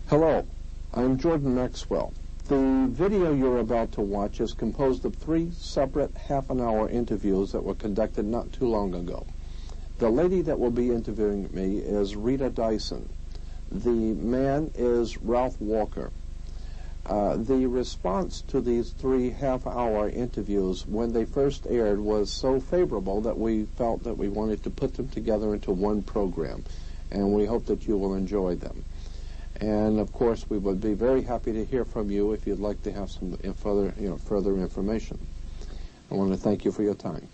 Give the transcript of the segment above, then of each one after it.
Hello, I'm Jordan Maxwell. The video you're about to watch is composed of 3 separate half-an-hour interviews that were conducted not too long ago. The lady that will be interviewing me is Rita Dyson. The man is Ralph Walker. The response to these 3 half-hour interviews when they first aired was so favorable that we felt that we wanted to put them together into one program, and we hope that you will enjoy them. And of course, we would be very happy to hear from you if you'd like to have some further information. I want to thank you for your time.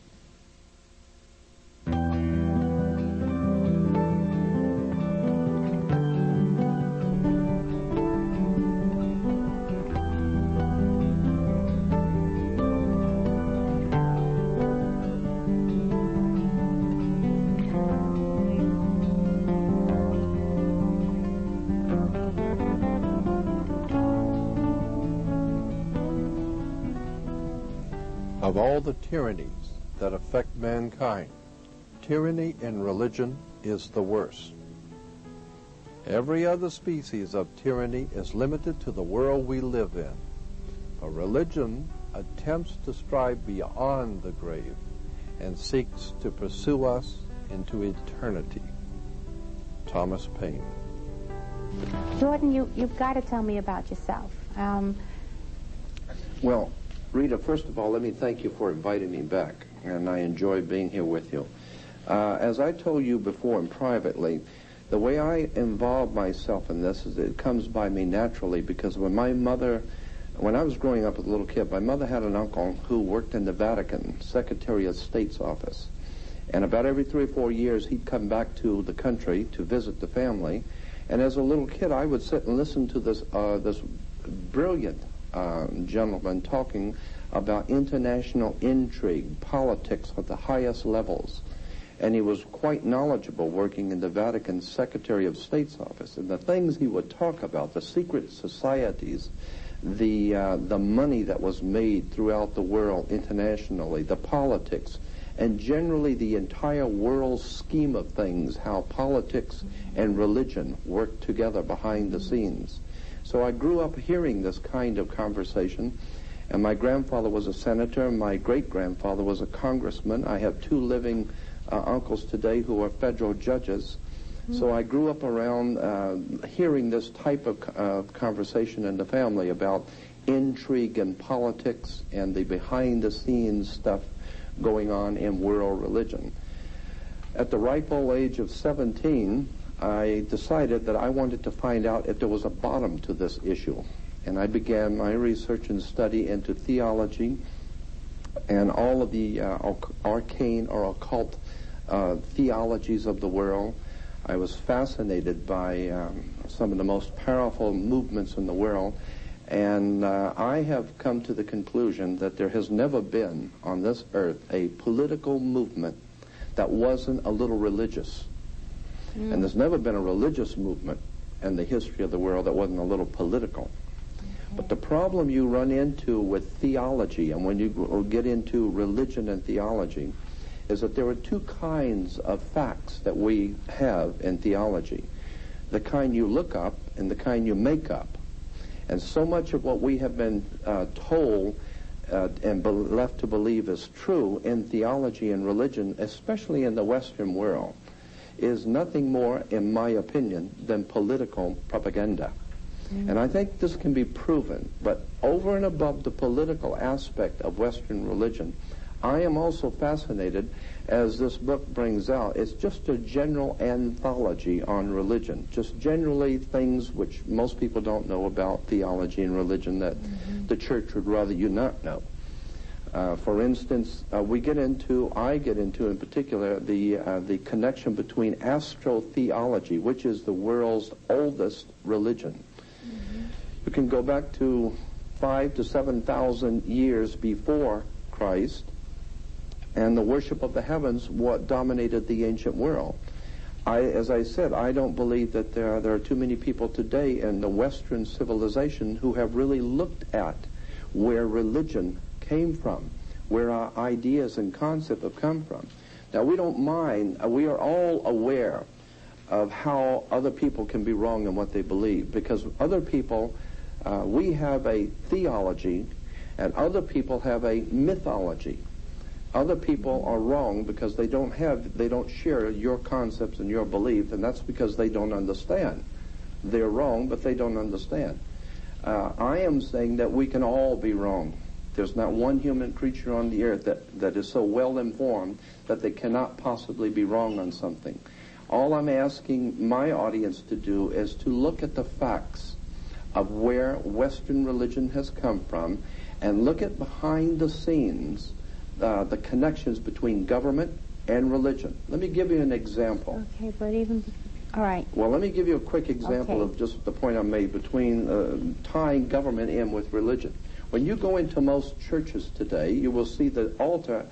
Of all the tyrannies that affect mankind, tyranny in religion is the worst. Every other species of tyranny is limited to the world we live in. But religion attempts to strive beyond the grave and seeks to pursue us into eternity. Thomas Paine. Jordan, you've got to tell me about yourself. Well, Rita, first of all, let me thank you for inviting me back, and I enjoy being here with you. As I told you before and privately, the way I involve myself in this is it comes by me naturally, because when I was growing up as a little kid, my mother had an uncle who worked in the Vatican, Secretary of State's office. And about every 3 or 4 years, he'd come back to the country to visit the family. And as a little kid, I would sit and listen to this brilliant gentleman talking about international intrigue, politics at the highest levels. And he was quite knowledgeable working in the Vatican Secretary of State's office. And the things he would talk about, the secret societies, the money that was made throughout the world internationally, the politics, and generally the entire world scheme of things, how politics and religion work together behind the scenes. So I grew up hearing this kind of conversation, and my grandfather was a senator, and my great-grandfather was a congressman. I have 2 living uncles today who are federal judges. So I grew up around hearing this type of conversation in the family about intrigue and politics and the behind-the-scenes stuff going on in world religion. At the ripe old age of 17, I decided that I wanted to find out if there was a bottom to this issue. And I began my research and study into theology and all of the arcane or occult theologies of the world. I was fascinated by some of the most powerful movements in the world. And I have come to the conclusion that there has never been on this earth a political movement that wasn't a little religious. And there's never been a religious movement in the history of the world that wasn't a little political. But the problem you run into with theology, and when you get into religion and theology, is that there are 2 kinds of facts that we have in theology. The kind you look up and the kind you make up. And so much of what we have been told and left to believe is true in theology and religion, especially in the Western world, is nothing more, in my opinion, than political propaganda. And I think this can be proven. But over and above the political aspect of Western religion, I am also fascinated, as this book brings out, it's just a general anthology on religion, just generally things which most people don't know about theology and religion that the church would rather you not know. For instance, I get into in particular the connection between astrotheology, which is the world's oldest religion. You can go back to 5,000 to 7,000 years before Christ, and the worship of the heavens what dominated the ancient world. As I said, I don't believe that there are too many people today in the Western civilization who have really looked at where religion came from, where our ideas and concepts have come from. Now, we don't mind, we are all aware of how other people can be wrong in what they believe. Because other people, we have a theology, and other people have a mythology. Other people are wrong because they don't share your concepts and your belief, and that's because they don't understand. They're wrong, but they don't understand. I am saying that we can all be wrong. There's not one human creature on the earth that is so well informed that they cannot possibly be wrong on something. All I'm asking my audience to do is to look at the facts of where Western religion has come from and look at behind the scenes the connections between government and religion. Let me give you an example. Okay, but even... All right. Well, let me give you a quick example of just the point I made between tying government in with religion. When you go into most churches today, you will see the altar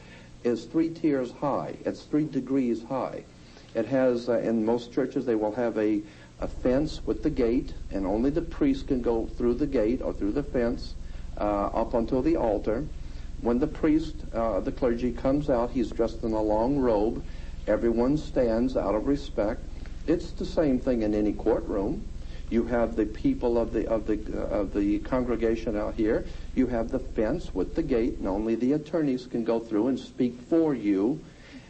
is 3 tiers high. It's 3 degrees high. It has, in most churches, they will have a fence with the gate, and only the priest can go through the gate or through the fence up until the altar. When the priest, the clergy, comes out, he's dressed in a long robe. Everyone stands out of respect. It's the same thing in any courtroom. You have the people of the congregation out here. You have the fence with the gate, and only the attorneys can go through and speak for you.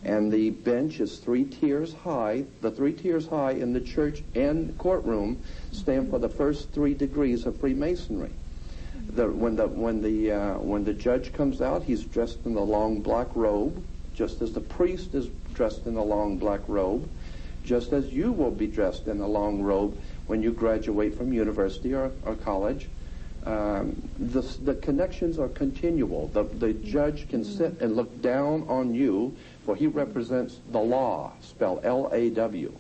And the bench is 3 tiers high. The 3 tiers high in the church and courtroom stand for the first 3 degrees of Freemasonry. When the judge comes out, he's dressed in a long black robe, just as the priest is dressed in a long black robe, just as you will be dressed in a long robe when you graduate from university or college. The connections are continual. The judge can sit and look down on you, for he represents the law, spelled L-A-W.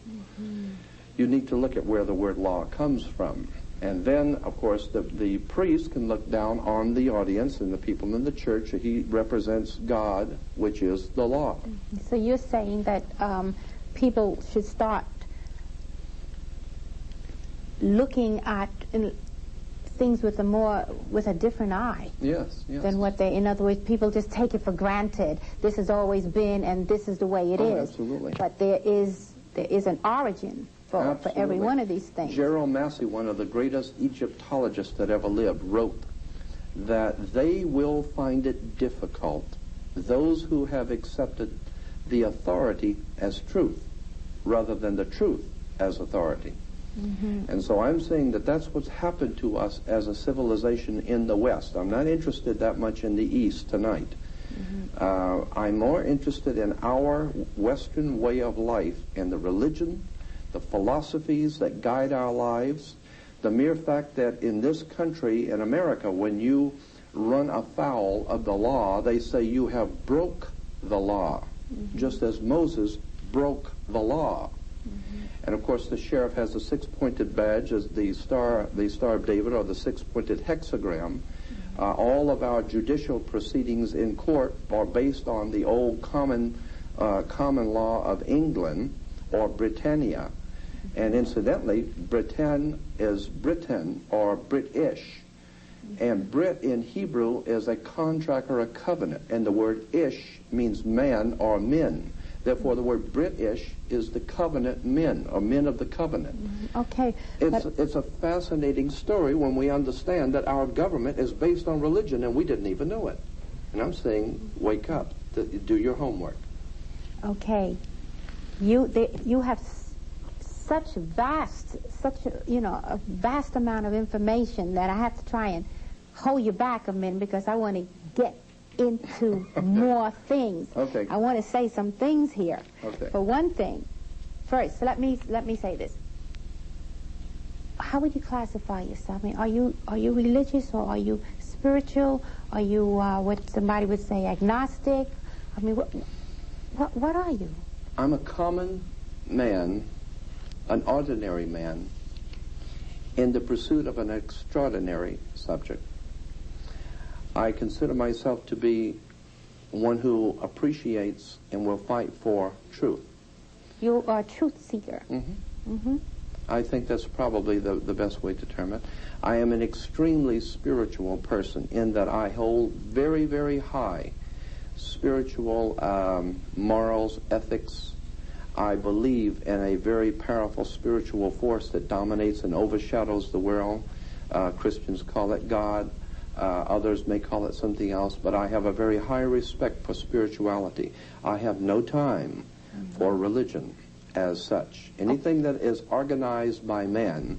You need to look at where the word law comes from. And then, of course, the priest can look down on the audience and the people in the church. He represents God, which is the law. So you're saying that people should start looking at things with a different eye. Yes. Than what they, in other words, people just take it for granted. This has always been, and this is the way it is. Absolutely. But there is an origin for every one of these things. Gerald Massey, one of the greatest Egyptologists that ever lived, wrote that they will find it difficult, those who have accepted the authority as truth rather than the truth as authority. And so I'm saying that that's what's happened to us as a civilization in the West. I'm not interested that much in the East tonight. I'm more interested in our Western way of life and the religion, the philosophies that guide our lives, the mere fact that in this country, in America, when you run afoul of the law, they say you have broke the law, just as Moses broke the law. And of course the sheriff has a 6-pointed badge as the Star of David, or the 6-pointed hexagram. All of our judicial proceedings in court are based on the old common law of England, or Britannia. And incidentally, Britain is Britain, or British. And Brit in Hebrew is a contract or a covenant. And the word ish means man or men. Therefore, the word British is the covenant men, or men of the covenant. Okay. It's a fascinating story when we understand that our government is based on religion, and we didn't even know it. And I'm saying, wake up, do your homework. Okay. You have such a vast amount of information that I have to try and hold you back a minute, because I want to get into more things. Okay. I want to say some things here. Okay. For one thing, first, let me say this. How would you classify yourself? I mean, are you religious, or are you spiritual? Are you what somebody would say agnostic? I mean, what are you? I'm a common man, an ordinary man, in the pursuit of an extraordinary subject. I consider myself to be one who appreciates and will fight for truth. You are a truth seeker. I think that's probably the best way to term it. I am an extremely spiritual person in that I hold very, very high spiritual morals, ethics. I believe in a very powerful spiritual force that dominates and overshadows the world. Christians call it God. Others may call it something else, but I have a very high respect for spirituality. I have no time for religion as such. Anything that is organized by man,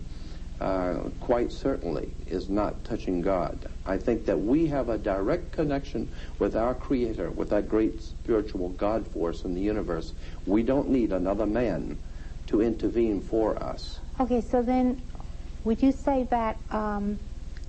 quite certainly, is not touching God. I think that we have a direct connection with our Creator, with that great spiritual God force in the universe. We don't need another man to intervene for us. Okay, so then would you say that,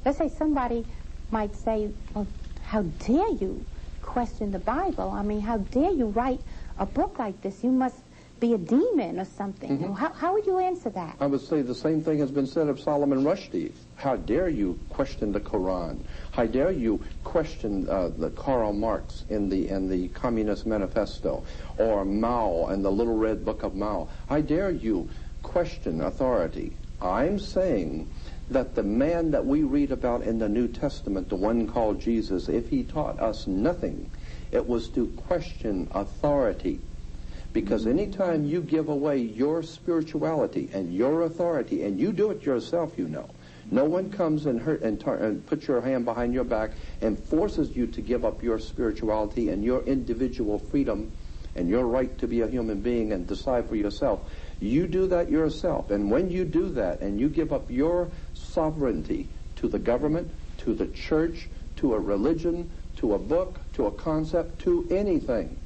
let's say somebody might say, well, how dare you question the Bible? I mean, how dare you write a book like this? You must be a demon or something. Mm-hmm. How would you answer that? I would say the same thing has been said of Solomon Rushdie. How dare you question the Quran? How dare you question the Karl Marx in the Communist Manifesto, or Mao and the Little Red Book of Mao? How dare you question authority? I'm saying that the man that we read about in the New Testament, the one called Jesus, if he taught us nothing, it was to question authority. Because anytime you give away your spirituality and your authority, and you do it yourself, you know, no one comes and puts your hand behind your back and forces you to give up your spirituality and your individual freedom and your right to be a human being and decide for yourself. You do that yourself. And when you do that and you give up your sovereignty to the government, to the church, to a religion, to a book, to a concept, to anything,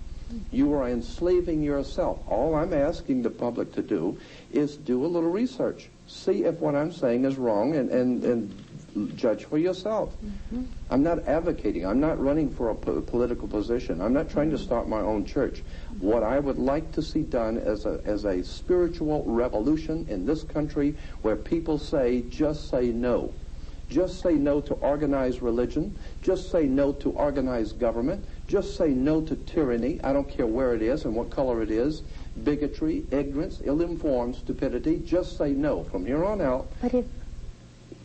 you are enslaving yourself. All I'm asking the public to do is do a little research. See if what I'm saying is wrong and judge for yourself. Mm-hmm. I'm not advocating. I'm not running for a political position. I'm not trying to start my own church. What I would like to see done as a spiritual revolution in this country where people say, just say no. Just say no to organized religion. Just say no to organized government. Just say no to tyranny. I don't care where it is and what color it is. Bigotry, ignorance, ill-informed, stupidity. Just say no. From here on out,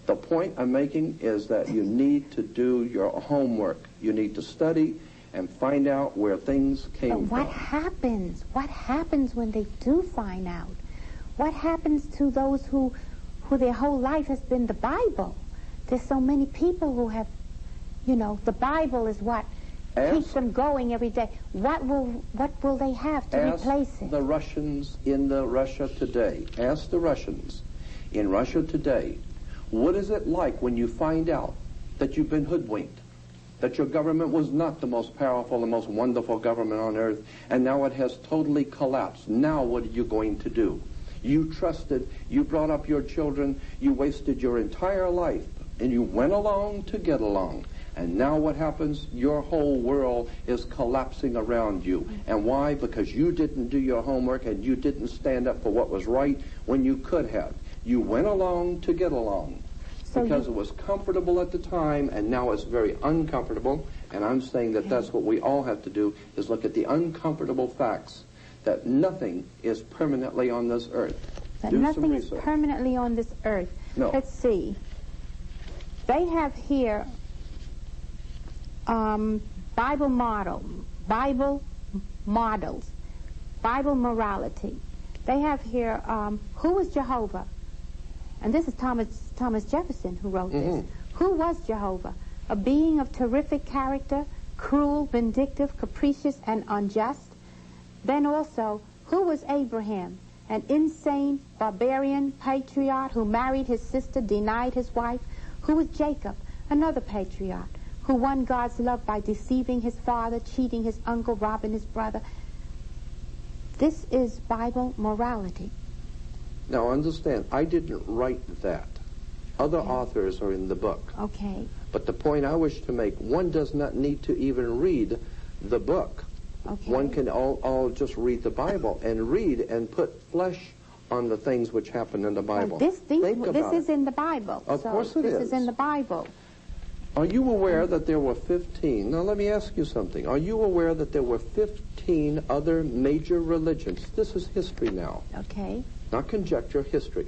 the point I'm making is that you need to do your homework. You need to study and find out where things came from. What happens? What happens when they do find out? What happens to those who their whole life has been the Bible? There's so many people who have, the Bible is what keeps them going every day. What will they have to replace it? Ask the Russians in Russia today. Ask the Russians in Russia today, what is it like when you find out that you've been hoodwinked, that your government was not the most powerful, the most wonderful government on earth, and now it has totally collapsed? Now what are you going to do? You trusted, you brought up your children, you wasted your entire life, and you went along to get along. And now what happens? Your whole world is collapsing around you. And why? Because you didn't do your homework and you didn't stand up for what was right when you could have. You went along to get along. Because it was comfortable at the time, and now it's very uncomfortable. And I'm saying that that's what we all have to do, is look at the uncomfortable facts, that nothing is permanently on this earth. That nothing is permanently on this earth. No. Let's see. They have here Bible models, Bible morality. They have here, who was Jehovah? And this is Thomas Jefferson who wrote this. Who was Jehovah? A being of terrific character, cruel, vindictive, capricious, and unjust. Then also, who was Abraham? An insane, barbarian patriarch who married his sister, denied his wife. Who was Jacob? Another patriarch who won God's love by deceiving his father, cheating his uncle, robbing his brother. This is Bible morality. Now understand, I didn't write that. Other authors are in the book. Okay. But the point I wish to make, one does not need to even read the book. Okay. One can all just read the Bible and read and put flesh on the things which happen in the Bible. This is in the Bible. Of course it is. This is in the Bible. Are you aware that there were 15? Now let me ask you something. Are you aware that there were 15 other major religions? This is history now. Okay. Not conjecture, history.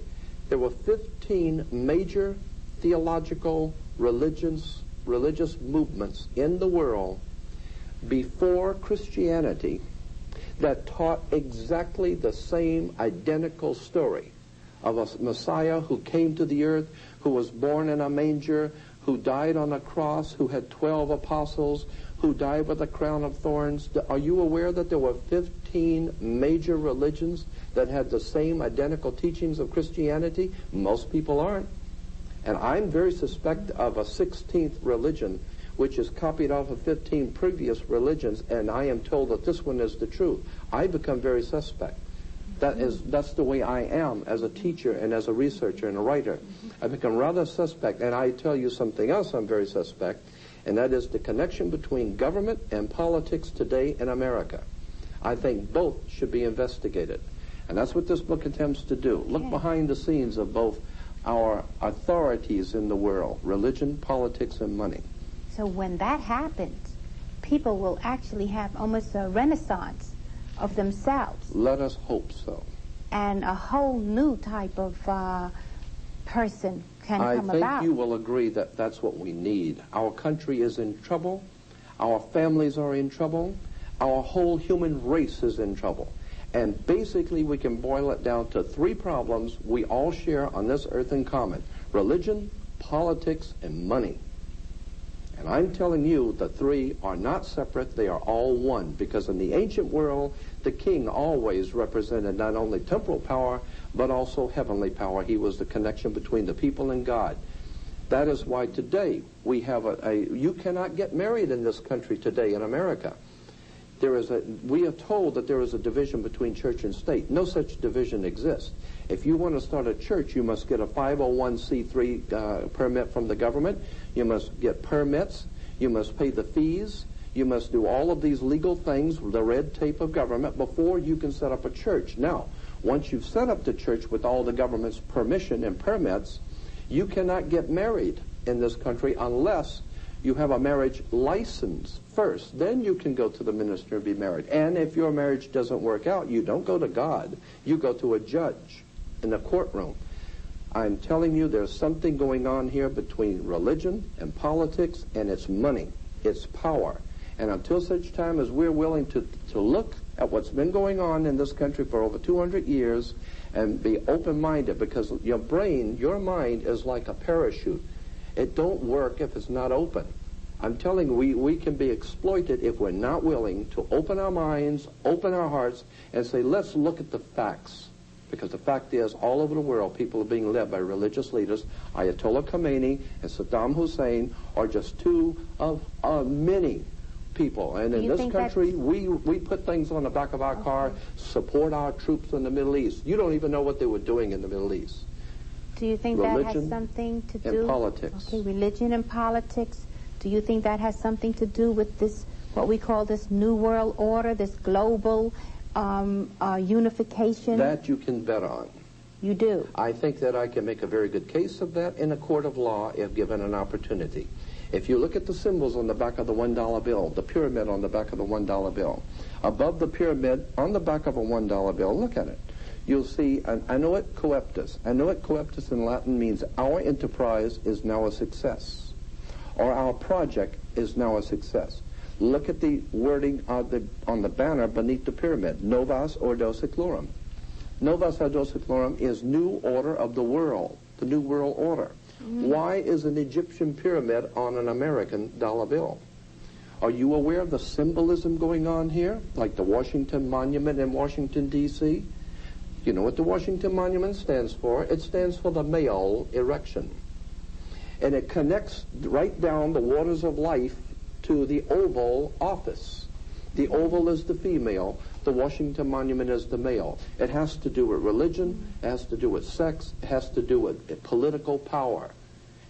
There were 15 major theological religious movements in the world before Christianity that taught exactly the same identical story of a Messiah who came to the earth, who was born in a manger, who died on a cross, who had 12 apostles, who died with a crown of thorns. Are you aware that there were 15 major religions that had the same identical teachings of Christianity? Most people aren't. And I'm very suspect of a 16th religion which is copied off of 15 previous religions, and I am told that this one is the truth. I become very suspect. That's the way I am as a teacher and as a researcher and a writer. I become rather suspect, and I tell you something else I'm very suspect, and that is the connection between government and politics today in America. I think both should be investigated. And that's what this book attempts to do. Look behind the scenes of both our authorities in the world, religion, politics, and money. So when that happens, people will actually have almost a renaissance of themselves. Let us hope so. And a whole new type of person can come about. I think you will agree that that's what we need. Our country is in trouble. Our families are in trouble. Our whole human race is in trouble. And basically we can boil it down to three problems we all share on this earth in common: religion, politics, and money. And I'm telling you, the three are not separate, they are all one. Because in the ancient world, the king always represented not only temporal power, but also heavenly power. He was the connection between the people and God. That is why today we have you cannot get married in this country today in America. We are told that there is a division between church and state. No such division exists. If you want to start a church, you must get a 501c3 permit from the government. You must get permits. You must pay the fees. You must do all of these legal things, the red tape of government, before you can set up a church. Now, once you've set up the church with all the government's permission and permits, you cannot get married in this country unless you have a marriage license first. Then you can go to the minister and be married. And if your marriage doesn't work out, you don't go to God. You go to a judge in the courtroom. I'm telling you, there's something going on here between religion and politics, and it's money. It's power. And until such time as we're willing to look at what's been going on in this country for over 200 years and be open-minded, because your brain, your mind is like a parachute. It don't work if it's not open. I'm telling you, we can be exploited if we're not willing to open our minds, open our hearts, and say, let's look at the facts. Because the fact is, all over the world, people are being led by religious leaders. Ayatollah Khomeini and Saddam Hussein are just two of many people. And in this country, we put things on the back of our car, support our troops in the Middle East. You don't even know what they were doing in the Middle East. Do you think that has something to do... and politics. Okay, religion and politics. Do you think that has something to do with this, what we call this New World Order, this global unification? That you can bet on. You do? I think that I can make a very good case of that in a court of law if given an opportunity. If you look at the symbols on the back of the $1 bill, the pyramid on the back of the $1 bill, above the pyramid on the back of a $1 bill, look at it. You'll see an annuit coeptus. Annuit coeptus in Latin means our enterprise is now a success, or our project is now a success. Look at the wording on the banner beneath the pyramid, Novas Ordo Seclorum. Novas Ordo Seclorum is new order of the world, the new world order. Why is an Egyptian pyramid on an American dollar bill? Are you aware of the symbolism going on here, like the Washington Monument in Washington, D.C.? You know what the Washington Monument stands for? It stands for the male erection. And it connects right down the waters of life to the Oval Office. The Oval is the female. The Washington Monument is the male. It has to do with religion. It has to do with sex. It has to do with political power.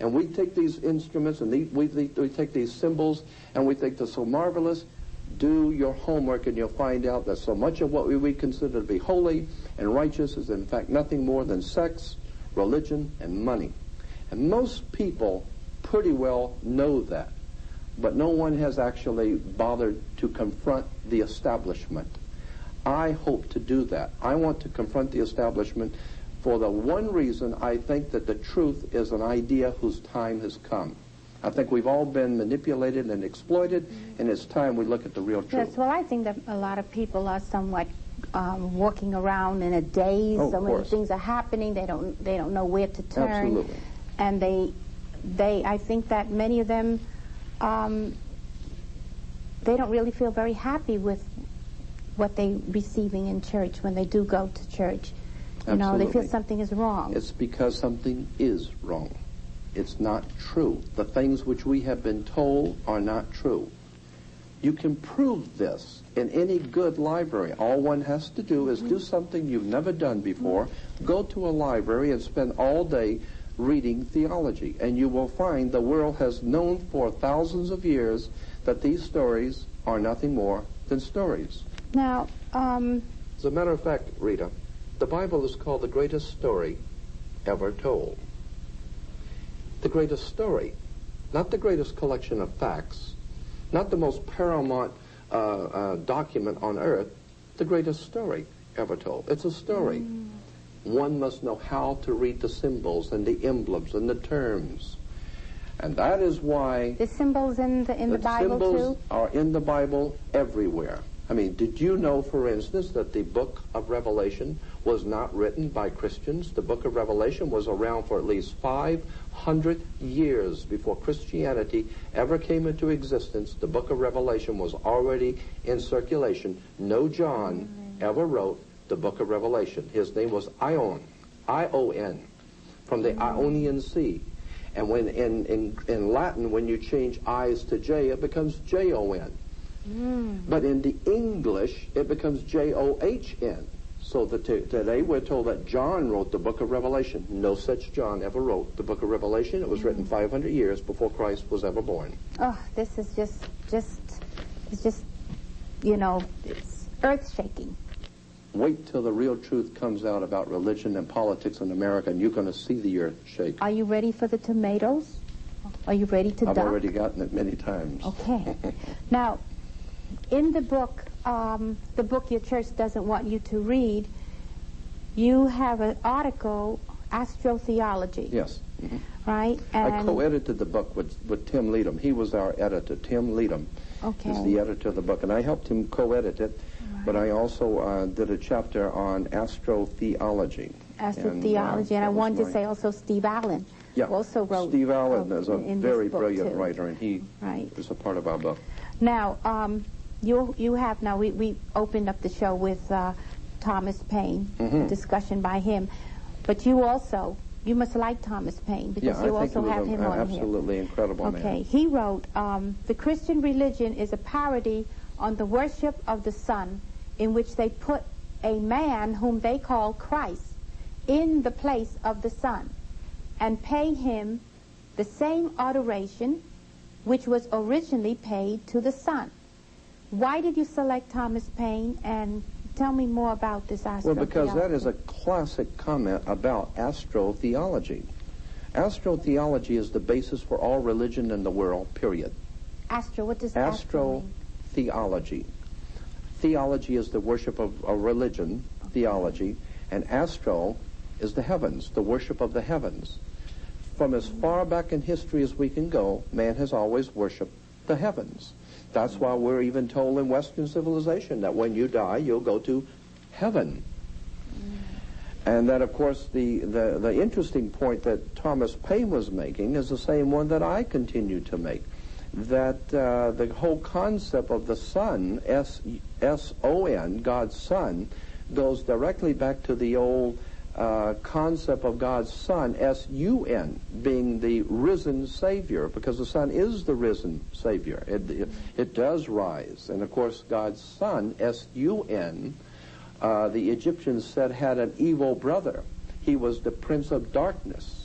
And we take these instruments and we take these symbols and we think they're so marvelous. Do your homework and you'll find out that so much of what we consider to be holy and righteous is in fact nothing more than sex, religion, and money. And most people pretty well know that. But no one has actually bothered to confront the establishment. I hope to do that. I want to confront the establishment for the one reason I think that the truth is an idea whose time has come. I think we've all been manipulated and exploited, and it's time we look at the real truth. Yes, well, I think that a lot of people are somewhat walking around in a daze. Oh, so of many course. things are happening. They don't know where to turn. Absolutely. And I think that many of them, they don't really feel very happy with what they're receiving in church when they do go to church. You know, they feel something is wrong. It's because something is wrong. It's not true. The things which we have been told are not true. You can prove this in any good library. All one has to do is do something you've never done before. Go to a library and spend all day reading theology, and you will find the world has known for thousands of years that these stories are nothing more than stories. Now, as a matter of fact, Rita, the Bible is called the greatest story ever told. The greatest story, not the greatest collection of facts, not the most paramount document on earth, the greatest story ever told. It's a story. One must know how to read the symbols and the emblems and the terms. And that is why the symbols in the Bible symbols too? are in the Bible everywhere. I mean, did you know, for instance, that the book of Revelation was not written by Christians? The book of Revelation was around for at least 500 years before Christianity ever came into existence. The book of Revelation was already in circulation. No John ever wrote the book of Revelation. His name was Ion, I-O-N, from the Ionian Sea. And when in Latin, when you change I's to J, it becomes J-O-N. But in the English, it becomes J-O-H-N. So today we're told that John wrote the book of Revelation. No such John ever wrote the book of Revelation. It was written 500 years before Christ was ever born. Oh, this is just, you know, it's earth-shaking. Wait till the real truth comes out about religion and politics in America, and you're going to see the earth shake. Are you ready for the tomatoes? Are you ready to duck? I've already gotten it many times. Okay. Now, in the book your church doesn't want you to read, you have an article, Astrotheology. Yes. Right? And I co-edited the book with Tim Leadham. He was our editor. Tim Leadham is the editor of the book, and I helped him co-edit it. But I also did a chapter on astrotheology. Astrotheology, and I wanted to say also Steve Allen. Yeah, also wrote. Steve Allen is a very brilliant too. writer, and he is a part of our book. Now, you have now. We opened up the show with Thomas Paine, a discussion by him, but you must like Thomas Paine because you also have him on here. Absolutely incredible man. Okay, he wrote, "The Christian religion is a parody on the worship of the sun, in which they put a man whom they call Christ in the place of the sun, and pay him the same adoration which was originally paid to the sun." Why did you select Thomas Paine, and tell me more about this astrotheology? Well, because that is a classic comment about astrotheology. Astrotheology is the basis for all religion in the world, period. What does astro mean? Theology. Theology is the worship of a religion, theology, and astro is the heavens, the worship of the heavens. From as far back in history as we can go, man has always worshipped the heavens. That's why we're even told in Western civilization that when you die, you'll go to heaven. And that, of course, the interesting point that Thomas Paine was making is the same one that I continue to make. That the whole concept of the sun, S-O-N, God's Son, goes directly back to the old concept of God's Son, S-U-N, being the risen Savior, because the Son is the risen Savior. It does rise. And, of course, God's Son, S-U-N, the Egyptians said had an evil brother. He was the Prince of Darkness.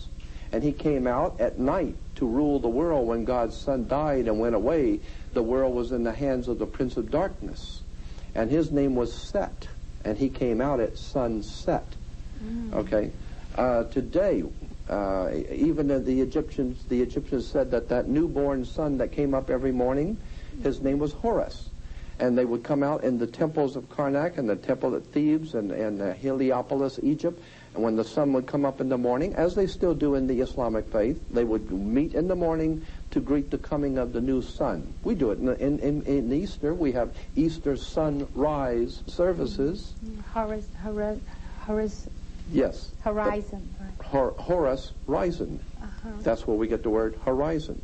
And he came out at night to rule the world. When God's Son died and went away, the world was in the hands of the Prince of Darkness. And his name was Set. And he came out at sunset. Okay? Today, even the Egyptians said that newborn son that came up every morning, his name was Horus. And they would come out in the temples of Karnak and the temple at Thebes and Heliopolis, Egypt, And when the sun would come up in the morning, as they still do in the Islamic faith, they would meet in the morning to greet the coming of the new sun. We do it in Easter. We have Easter sunrise services. Yes. Horizon. Horus Horizon. That's where we get the word horizon.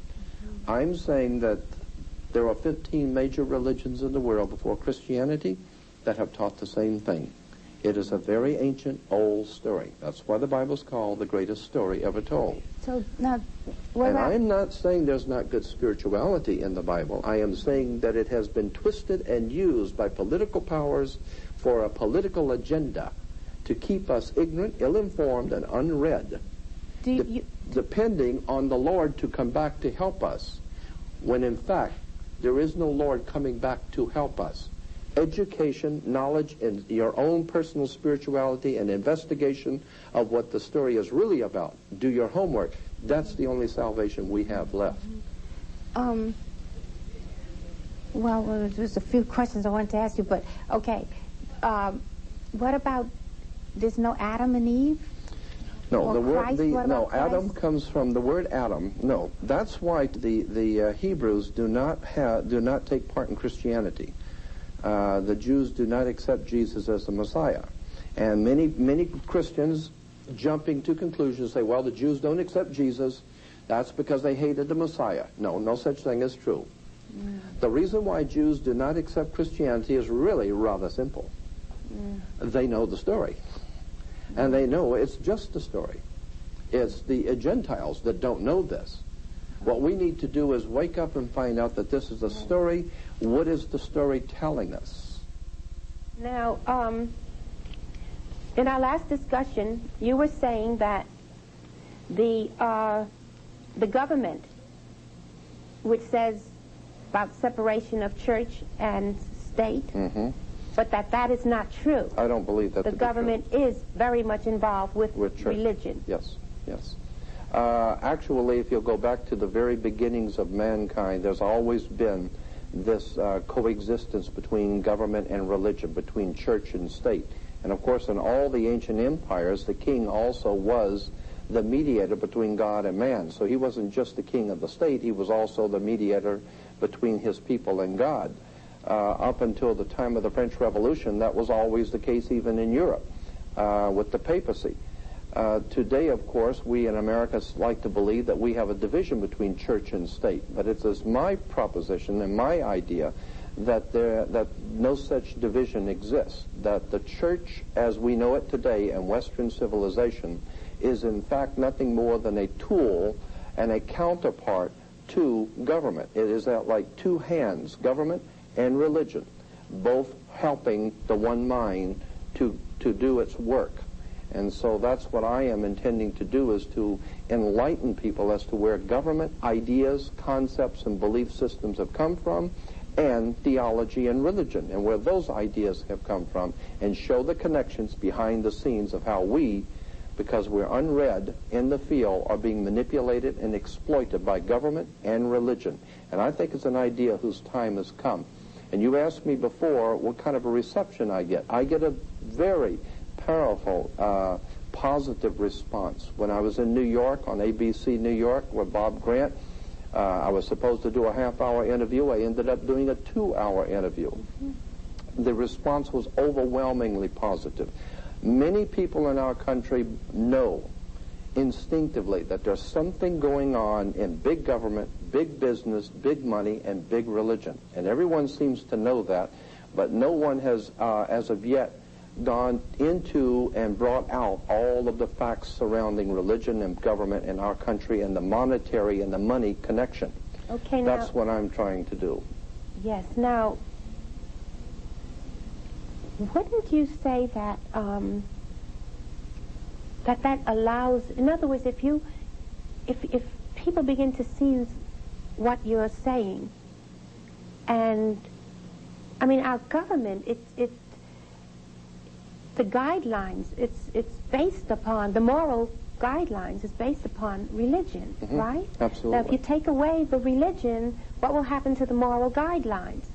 I'm saying that there are 15 major religions in the world before Christianity that have taught the same thing. It is a very ancient, old story. That's why the Bible's called the greatest story ever told. So now, and I'm not saying there's not good spirituality in the Bible. I am saying that it has been twisted and used by political powers for a political agenda to keep us ignorant, ill-informed, and unread, depending on the Lord to come back to help us, when in fact there is no Lord coming back to help us. Education, knowledge, and your own personal spirituality and investigation of what the story is really about. Do your homework. That's the only salvation we have left. Well, there's a few questions I wanted to ask you, but okay. What about there's no Adam and Eve? No, or the word Christ? Adam comes from the word Adam. No, that's why the Hebrews do not take part in Christianity. The Jews do not accept Jesus as the Messiah. And many Christians jumping to conclusions say, well, the Jews don't accept Jesus. That's because they hated the Messiah. No, no such thing is true. The reason why Jews do not accept Christianity is really rather simple. They know the story. And they know it's just a story. It's the Gentiles that don't know this. What we need to do is wake up and find out that this is a story. What is the story telling us? Now, in our last discussion, you were saying that the government, which says about separation of church and state, but that is not true. I don't believe that. The government is very much involved with religion. Yes, yes. Actually, if you'll go back to the very beginnings of mankind, there's always been this coexistence between government and religion, between church and state. And of course, in all the ancient empires, the king also was the mediator between God and man. So he wasn't just the king of the state, he was also the mediator between his people and God. Up until the time of the French Revolution, that was always the case even in Europe with the papacy. Today, of course, we in America like to believe that we have a division between church and state. But it is my proposition and my idea that no such division exists, that the church as we know it today in Western civilization is in fact nothing more than a tool and a counterpart to government. It is like two hands, government and religion, both helping the one mind to do its work. And so that's what I am intending to do, is to enlighten people as to where government ideas, concepts, and belief systems have come from, and theology and religion, and where those ideas have come from, and show the connections behind the scenes of how we, because we're unread in the field, are being manipulated and exploited by government and religion. And I think it's an idea whose time has come. And you asked me before what kind of a reception I get. I get a very powerful, positive response. When I was in New York, on ABC New York, with Bob Grant, I was supposed to do a half-hour interview. I ended up doing a 2-hour interview. The response was overwhelmingly positive. Many people in our country know instinctively that there's something going on in big government, big business, big money, and big religion. And everyone seems to know that, but no one has, as of yet, gone into and brought out all of the facts surrounding religion and government in our country and the monetary and the money connection. Okay, that's what I'm trying to do. Yes. Now, wouldn't you say that that allows? In other words, if people begin to see what you're saying, and I mean, our government, the guidelines, it's based upon, the moral guidelines is based upon religion, right? Absolutely. Now, if you take away the religion, what will happen to the moral guidelines?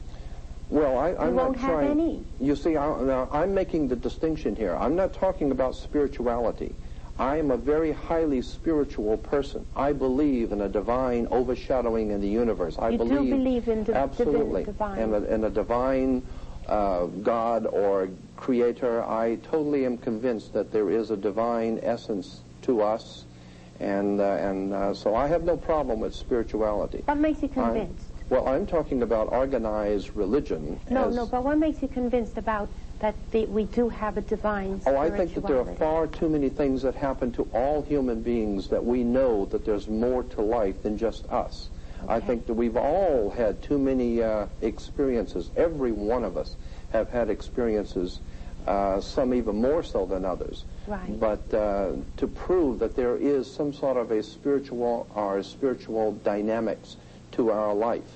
Well, I'm you won't not trying. have any. You see, now, I'm making the distinction here. I'm not talking about spirituality. I am a very highly spiritual person. I believe in a divine overshadowing in the universe. I You do believe in the absolutely divine. in a divine God or creator. I totally am convinced that there is a divine essence to us, and so I have no problem with spirituality. What makes you convinced? Well, I'm talking about organized religion. No, but what makes you convinced about that we do have a divine spirituality? Oh, I think that there are far too many things that happen to all human beings that we know that there's more to life than just us. Okay. I think that we've all had too many experiences. Every one of us have had experiences, some even more so than others. Right. But to prove that there is some sort of a spiritual dynamics to our life.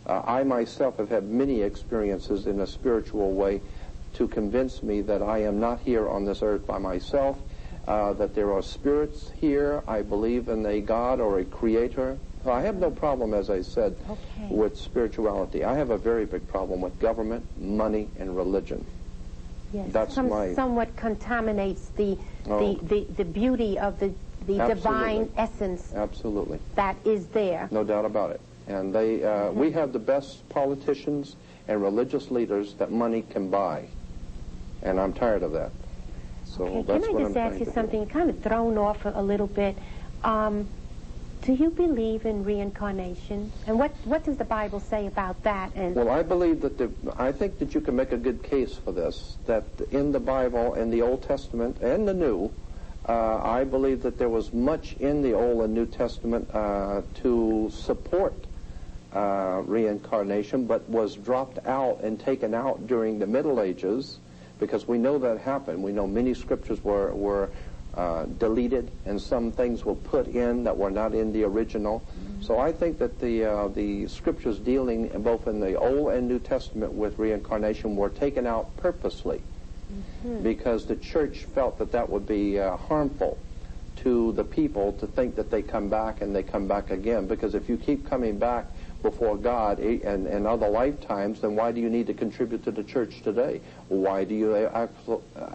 I myself have had many experiences in a spiritual way to convince me that I am not here on this earth by myself, that there are spirits here. I believe in a God or a creator. I have no problem, as I said, with spirituality. I have a very big problem with government, money, and religion. Yes, that's somewhat contaminates the beauty of the divine essence. Absolutely. That is there. No doubt about it. And we have the best politicians and religious leaders that money can buy. And I'm tired of that. So okay, that's can I just ask you something kind of thrown off a little bit? Do you believe in reincarnation? And what does the Bible say about that? And well, I believe that I think that you can make a good case for this, that in the Bible, in the Old Testament and the New, I believe that there was much in the Old and New Testament to support reincarnation, but was dropped out and taken out during the Middle Ages, because we know that happened. We know many scriptures were deleted, and some things were put in that were not in the original. Mm-hmm. So I think that the scriptures dealing both in the Old and New Testament with reincarnation were taken out purposely, because the church felt that that would be harmful to the people to think that they come back and they come back again. Because if you keep coming back before God and other lifetimes, then why do you need to contribute to the church today? Why do you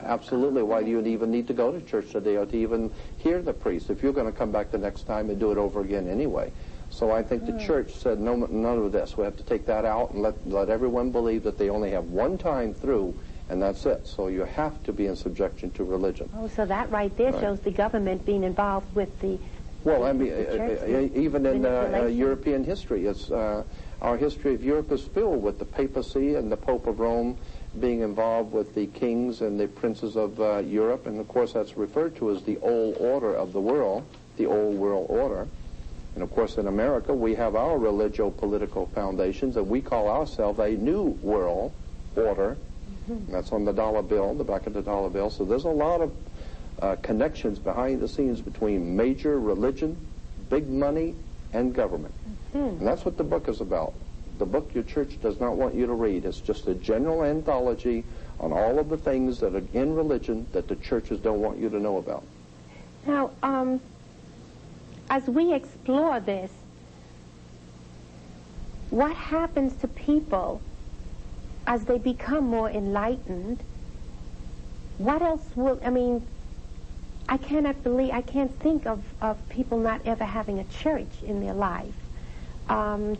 absolutely? Why do you even need to go to church today or to even hear the priest if you're going to come back the next time and do it over again anyway? So I think the church said no, none of this. We have to take that out and let everyone believe that they only have one time through, and that's it. So you have to be in subjection to religion. Oh, so that right there shows the government being involved with the. Well, I mean, even in European history, our history of Europe is filled with the papacy and the Pope of Rome being involved with the kings and the princes of Europe, and of course that's referred to as the old order of the world, the old world order. And of course in America we have our religio-political foundations, and we call ourselves a new world order. Mm-hmm. That's on the dollar bill, the back of the dollar bill. So there's a lot of connections behind the scenes between major religion, big money, and government. Mm-hmm. And that's what the book is about. The book your church does not want you to read. It's just a general anthology on all of the things that are in religion that the churches don't want you to know about. Now, as we explore this, what happens to people as they become more enlightened? What else will, I mean, I can't think of people not ever having a church in their life.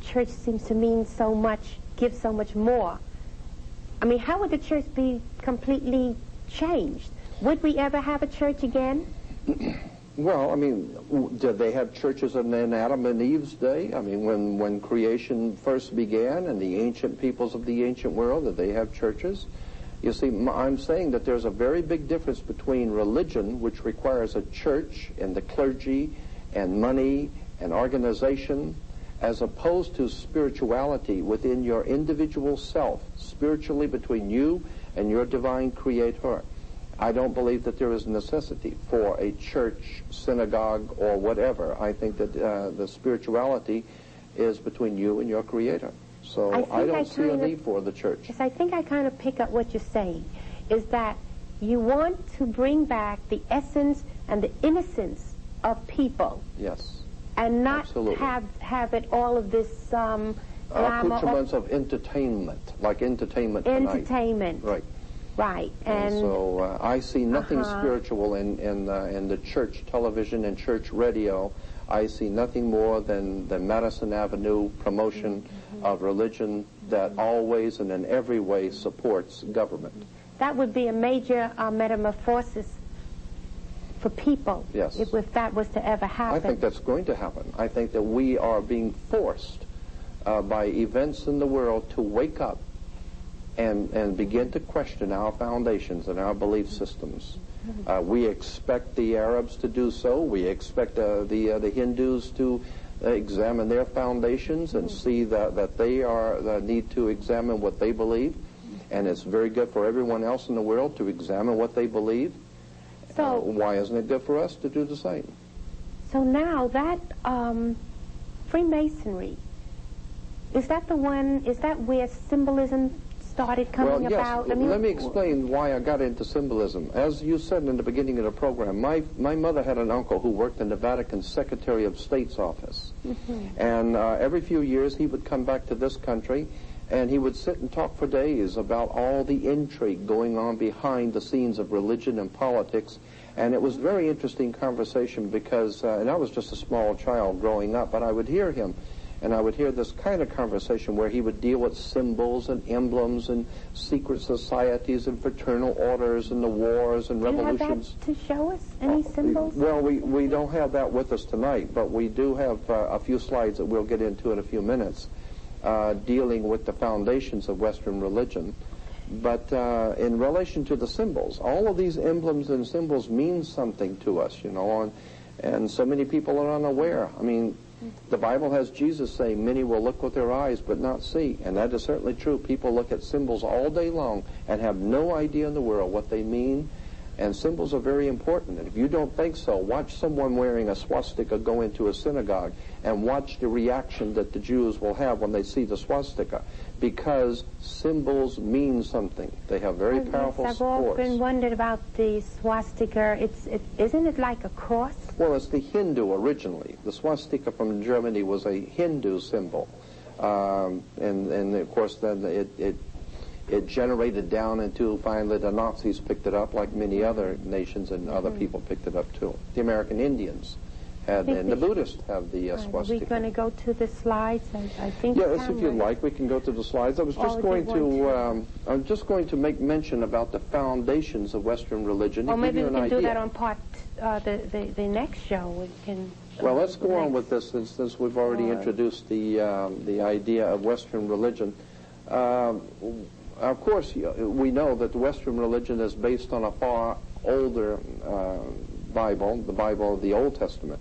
Church seems to mean so much, give so much more. I mean, how would the church be completely changed? Would we ever have a church again? Well, I mean, did they have churches in Adam and Eve's day? I mean, when creation first began and the ancient peoples of the ancient world, did they have churches? You see, I'm saying that there's a very big difference between religion, which requires a church and the clergy and money and organization, as opposed to spirituality within your individual self, spiritually between you and your divine creator. I don't believe that there is necessity for a church, synagogue, or whatever. I think that the spirituality is between you and your creator. So I don't see a need for the church. Yes, I think I kind of pick up what you're saying, is that you want to bring back the essence and the innocence of people. Yes. And not Absolutely. have it all of this drama. Accoutrements of entertainment, like Entertainment Tonight. Entertainment. Right. Right. And so I see nothing spiritual in the church television and church radio. I see nothing more than the Madison Avenue promotion of religion that always and in every way supports government. That would be a major metamorphosis for people. Yes. If that was to ever happen. I think that's going to happen. I think that we are being forced by events in the world to wake up and begin to question our foundations and our belief systems. We expect the Arabs to do so. We expect the Hindus to examine their foundations and see that they need to examine what they believe. And it's very good for everyone else in the world to examine what they believe. So why isn't it good for us to do the same? So now that Freemasonry, is that where symbolism started coming about? Well, yes. Let me explain why I got into symbolism. As you said in the beginning of the program, my mother had an uncle who worked in the Vatican Secretary of State's office. And every few years he would come back to this country and he would sit and talk for days about all the intrigue going on behind the scenes of religion and politics. And it was a very interesting conversation because, and I was just a small child growing up, but I would hear him. And I would hear this kind of conversation where he would deal with symbols and emblems and secret societies and fraternal orders and the wars and revolutions. Do you have that to show us? Any symbols? Well, we don't have that with us tonight, but we do have a few slides that we'll get into in a few minutes dealing with the foundations of Western religion. But in relation to the symbols, all of these emblems and symbols mean something to us, you know, and so many people are unaware. I mean, the Bible has Jesus saying, many will look with their eyes but not see. And that is certainly true. People look at symbols all day long and have no idea in the world what they mean. And symbols are very important. And if you don't think so, watch someone wearing a swastika go into a synagogue and watch the reaction that the Jews will have when they see the swastika. Because symbols mean something. They have very powerful I've supports. often wondered about the swastika. Isn't it like a cross? Well, it's the Hindu originally. The swastika from Germany was a Hindu symbol. And of course, then it generated down into, finally, the Nazis picked it up, like many other nations, and other people picked it up, too. The American Indians had, and the Buddhists have the swastika. Are we going to go to the slides? I think yes, if you'd like, we can go to the slides. I was just I'm just going to make mention about the foundations of Western religion. Or maybe we can do that on part, the next show. We can. Well, let's go on with this since we've already introduced the idea of Western religion. Of course, we know that the Western religion is based on a far older Bible, the Bible of the Old Testament.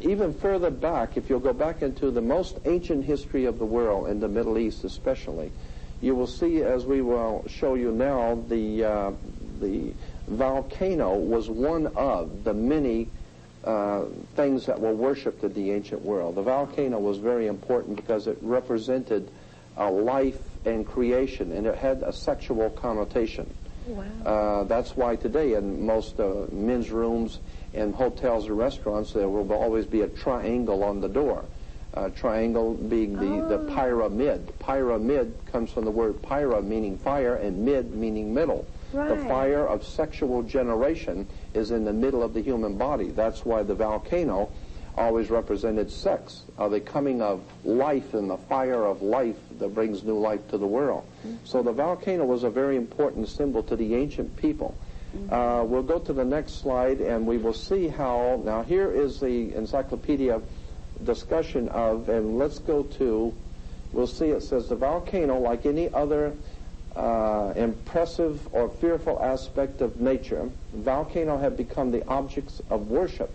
Even further back, if you'll go back into the most ancient history of the world, in the Middle East especially, you will see, as we will show you now, the volcano was one of the many things that were worshipped in the ancient world. The volcano was very important because it represented life and creation, and it had a sexual connotation. Wow. That's why today in most men's rooms in hotels or restaurants there will always be a triangle on the door. Triangle being the pyramid. Pyramid comes from the word pyra, meaning fire, and mid, meaning middle. Right. The fire of sexual generation is in the middle of the human body. That's why the volcano always represented sex, the coming of life and the fire of life that brings new life to the world. So the volcano was a very important symbol to the ancient people. We'll go to the next slide and we will see how, now here is the encyclopedia discussion of, and let's go to, we'll see it says the volcano, like any other impressive or fearful aspect of nature, volcano have become the objects of worship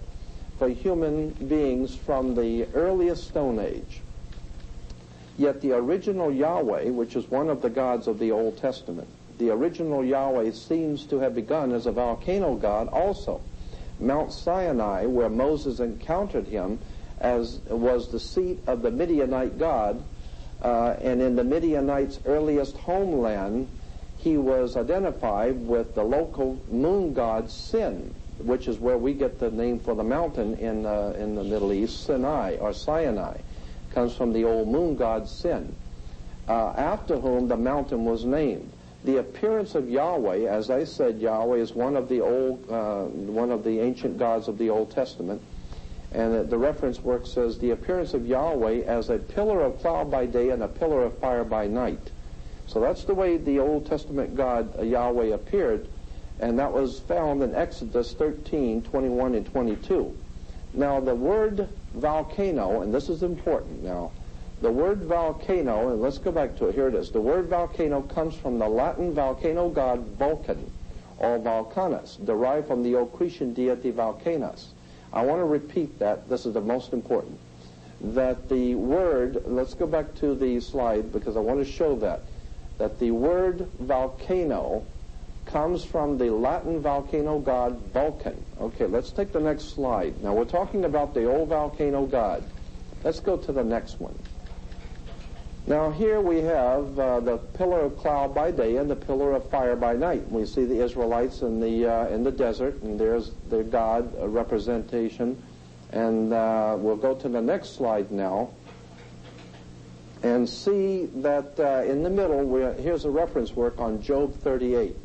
for human beings from the earliest Stone Age. Yet the original Yahweh, which is one of the gods of the Old Testament, the original Yahweh seems to have begun as a volcano god also. Mount Sinai, where Moses encountered him, as was the seat of the Midianite god, and in the Midianites' earliest homeland, he was identified with the local moon god Sin, which is where we get the name for the mountain in the Middle East, Sinai or Sinai, comes from the old moon god Sin, after whom the mountain was named. The appearance of Yahweh, as I said, Yahweh is one of the ancient gods of the Old Testament. And the reference work says, the appearance of Yahweh as a pillar of cloud by day and a pillar of fire by night. So that's the way the Old Testament God Yahweh appeared, and that was found in Exodus 13:21 and 22. Now the word volcano, and this is important now, the word volcano, and let's go back to it, here it is. The word volcano comes from the Latin volcano god Vulcan, or Vulcanus, derived from the old Cretan deity Vulcanus. I want to repeat that. This is the most important. That the word, let's go back to the slide because I want to show that the word volcano comes from the Latin volcano god Vulcan. Okay, let's take the next slide. Now we're talking about the old volcano god. Let's go to the next one. Now here we have the pillar of cloud by day and the pillar of fire by night. We see the Israelites in the desert, and there's their God representation. And we'll go to the next slide now and see that in the middle, here's a reference work on Job 38.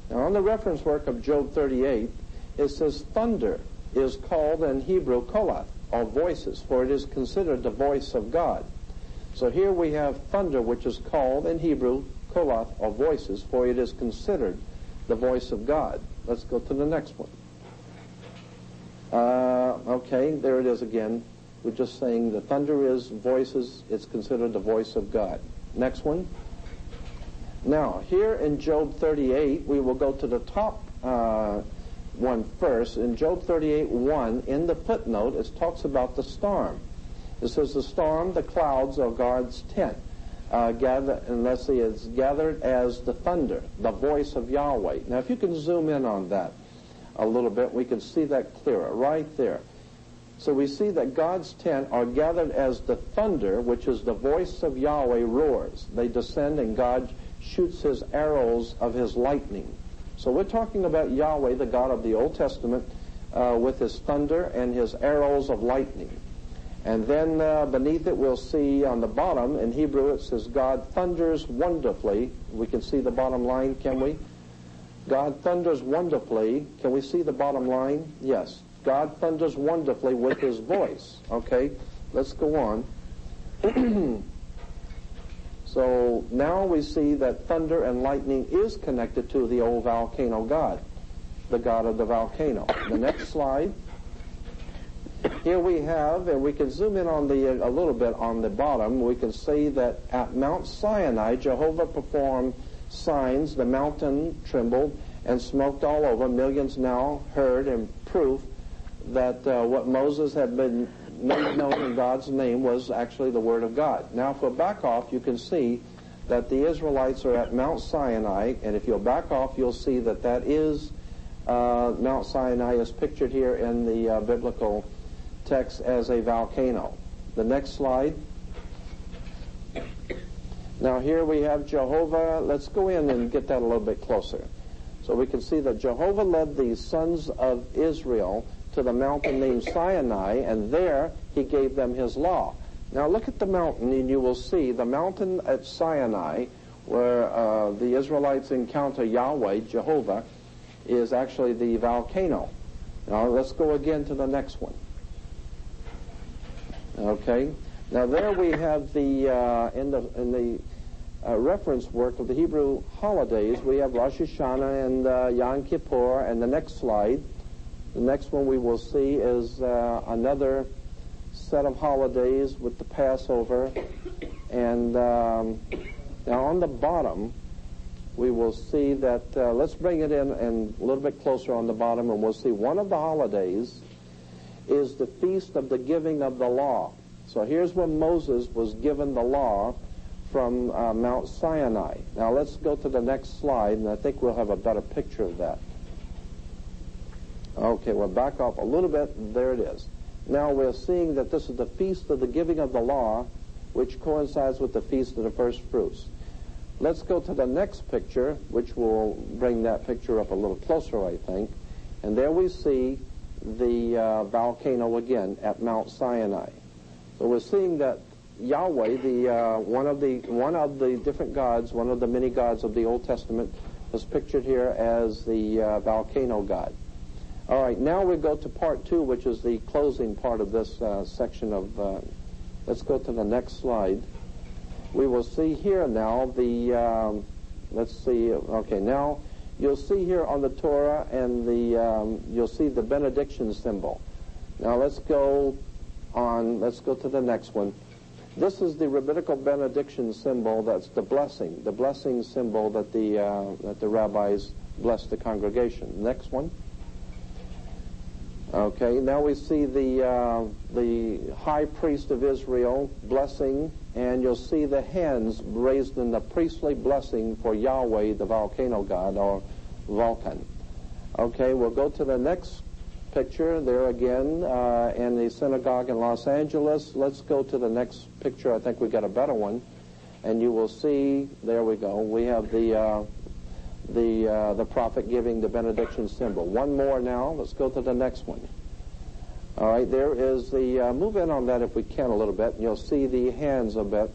Now on the reference work of Job 38, it says, thunder is called in Hebrew kolath, or voices, for it is considered the voice of God. So here we have thunder, which is called in Hebrew kolath, or voices, for it is considered the voice of God. Let's go to the next one. Okay, there it is again. We're just saying the thunder is voices, it's considered the voice of God. Next one. Now, here in Job 38, we will go to the top one first. In Job 38:1, in the footnote, it talks about the storm. It says, the storm, the clouds, are God's tent. Unless he is gathered as the thunder, the voice of Yahweh. Now, if you can zoom in on that a little bit, we can see that clearer, right there. So we see that God's tent are gathered as the thunder, which is the voice of Yahweh, roars. They descend, and God shoots his arrows of his lightning. So we're talking about Yahweh, the God of the Old Testament, with his thunder and his arrows of lightning. And then beneath it we'll see on the bottom, in Hebrew it says, God thunders wonderfully. We can see the bottom line, can we? God thunders wonderfully. Can we see the bottom line? Yes. God thunders wonderfully with his voice. Okay, let's go on. So now we see that thunder and lightning is connected to the old volcano god, the god of the volcano. The next slide. Here we have, and we can zoom in on a little bit on the bottom, we can see that at Mount Sinai, Jehovah performed signs. The mountain trembled and smoked all over. Millions now heard, and proof that what Moses had been made known in God's name was actually the Word of God. Now, if we'll back off, you can see that the Israelites are at Mount Sinai, and if you'll back off, you'll see that that is Mount Sinai is pictured here in the biblical text as a volcano. The next slide. Now here we have Jehovah. Let's go in and get that a little bit closer. So we can see that Jehovah led the sons of Israel to the mountain named Sinai, and there he gave them his law. Now look at the mountain, and you will see the mountain at Sinai, where the Israelites encounter Yahweh, Jehovah, is actually the volcano. Now let's go again to the next one. Okay. Now there we have the in the reference work of the Hebrew holidays, we have Rosh Hashanah and Yom Kippur, and the next slide. The next one we will see is another set of holidays with the Passover. And now on the bottom, we will see that, let's bring it in and a little bit closer on the bottom, and we'll see one of the holidays is the Feast of the Giving of the Law. So here's when Moses was given the law from Mount Sinai. Now let's go to the next slide, and I think we'll have a better picture of that. Okay, we'll back off a little bit. There it is. Now we're seeing that this is the Feast of the Giving of the Law, which coincides with the Feast of the First Fruits. Let's go to the next picture, which will bring that picture up a little closer, I think. And there we see the volcano again at Mount Sinai. So we're seeing that Yahweh, one of the different gods, one of the many gods of the Old Testament, is pictured here as the volcano god. All right, now we go to part 2, which is the closing part of this section of. Let's go to the next slide. We will see here now the. Let's see. Okay, now you'll see here on the Torah and you'll see the benediction symbol. Now let's go on. Let's go to the next one. This is the rabbinical benediction symbol. That's the blessing symbol that the rabbis bless the congregation. Next one. Okay, now we see the high priest of Israel blessing, and you'll see the hands raised in the priestly blessing for Yahweh, the volcano god, or Vulcan. Okay, we'll go to the next picture there again in the synagogue in Los Angeles. Let's go to the next picture. I think we got a better one, and you will see. There we go. We have the prophet giving the benediction symbol. One more now. Let's go to the next one. All right, there is the, move in on that if we can a little bit, and you'll see the hands a bit.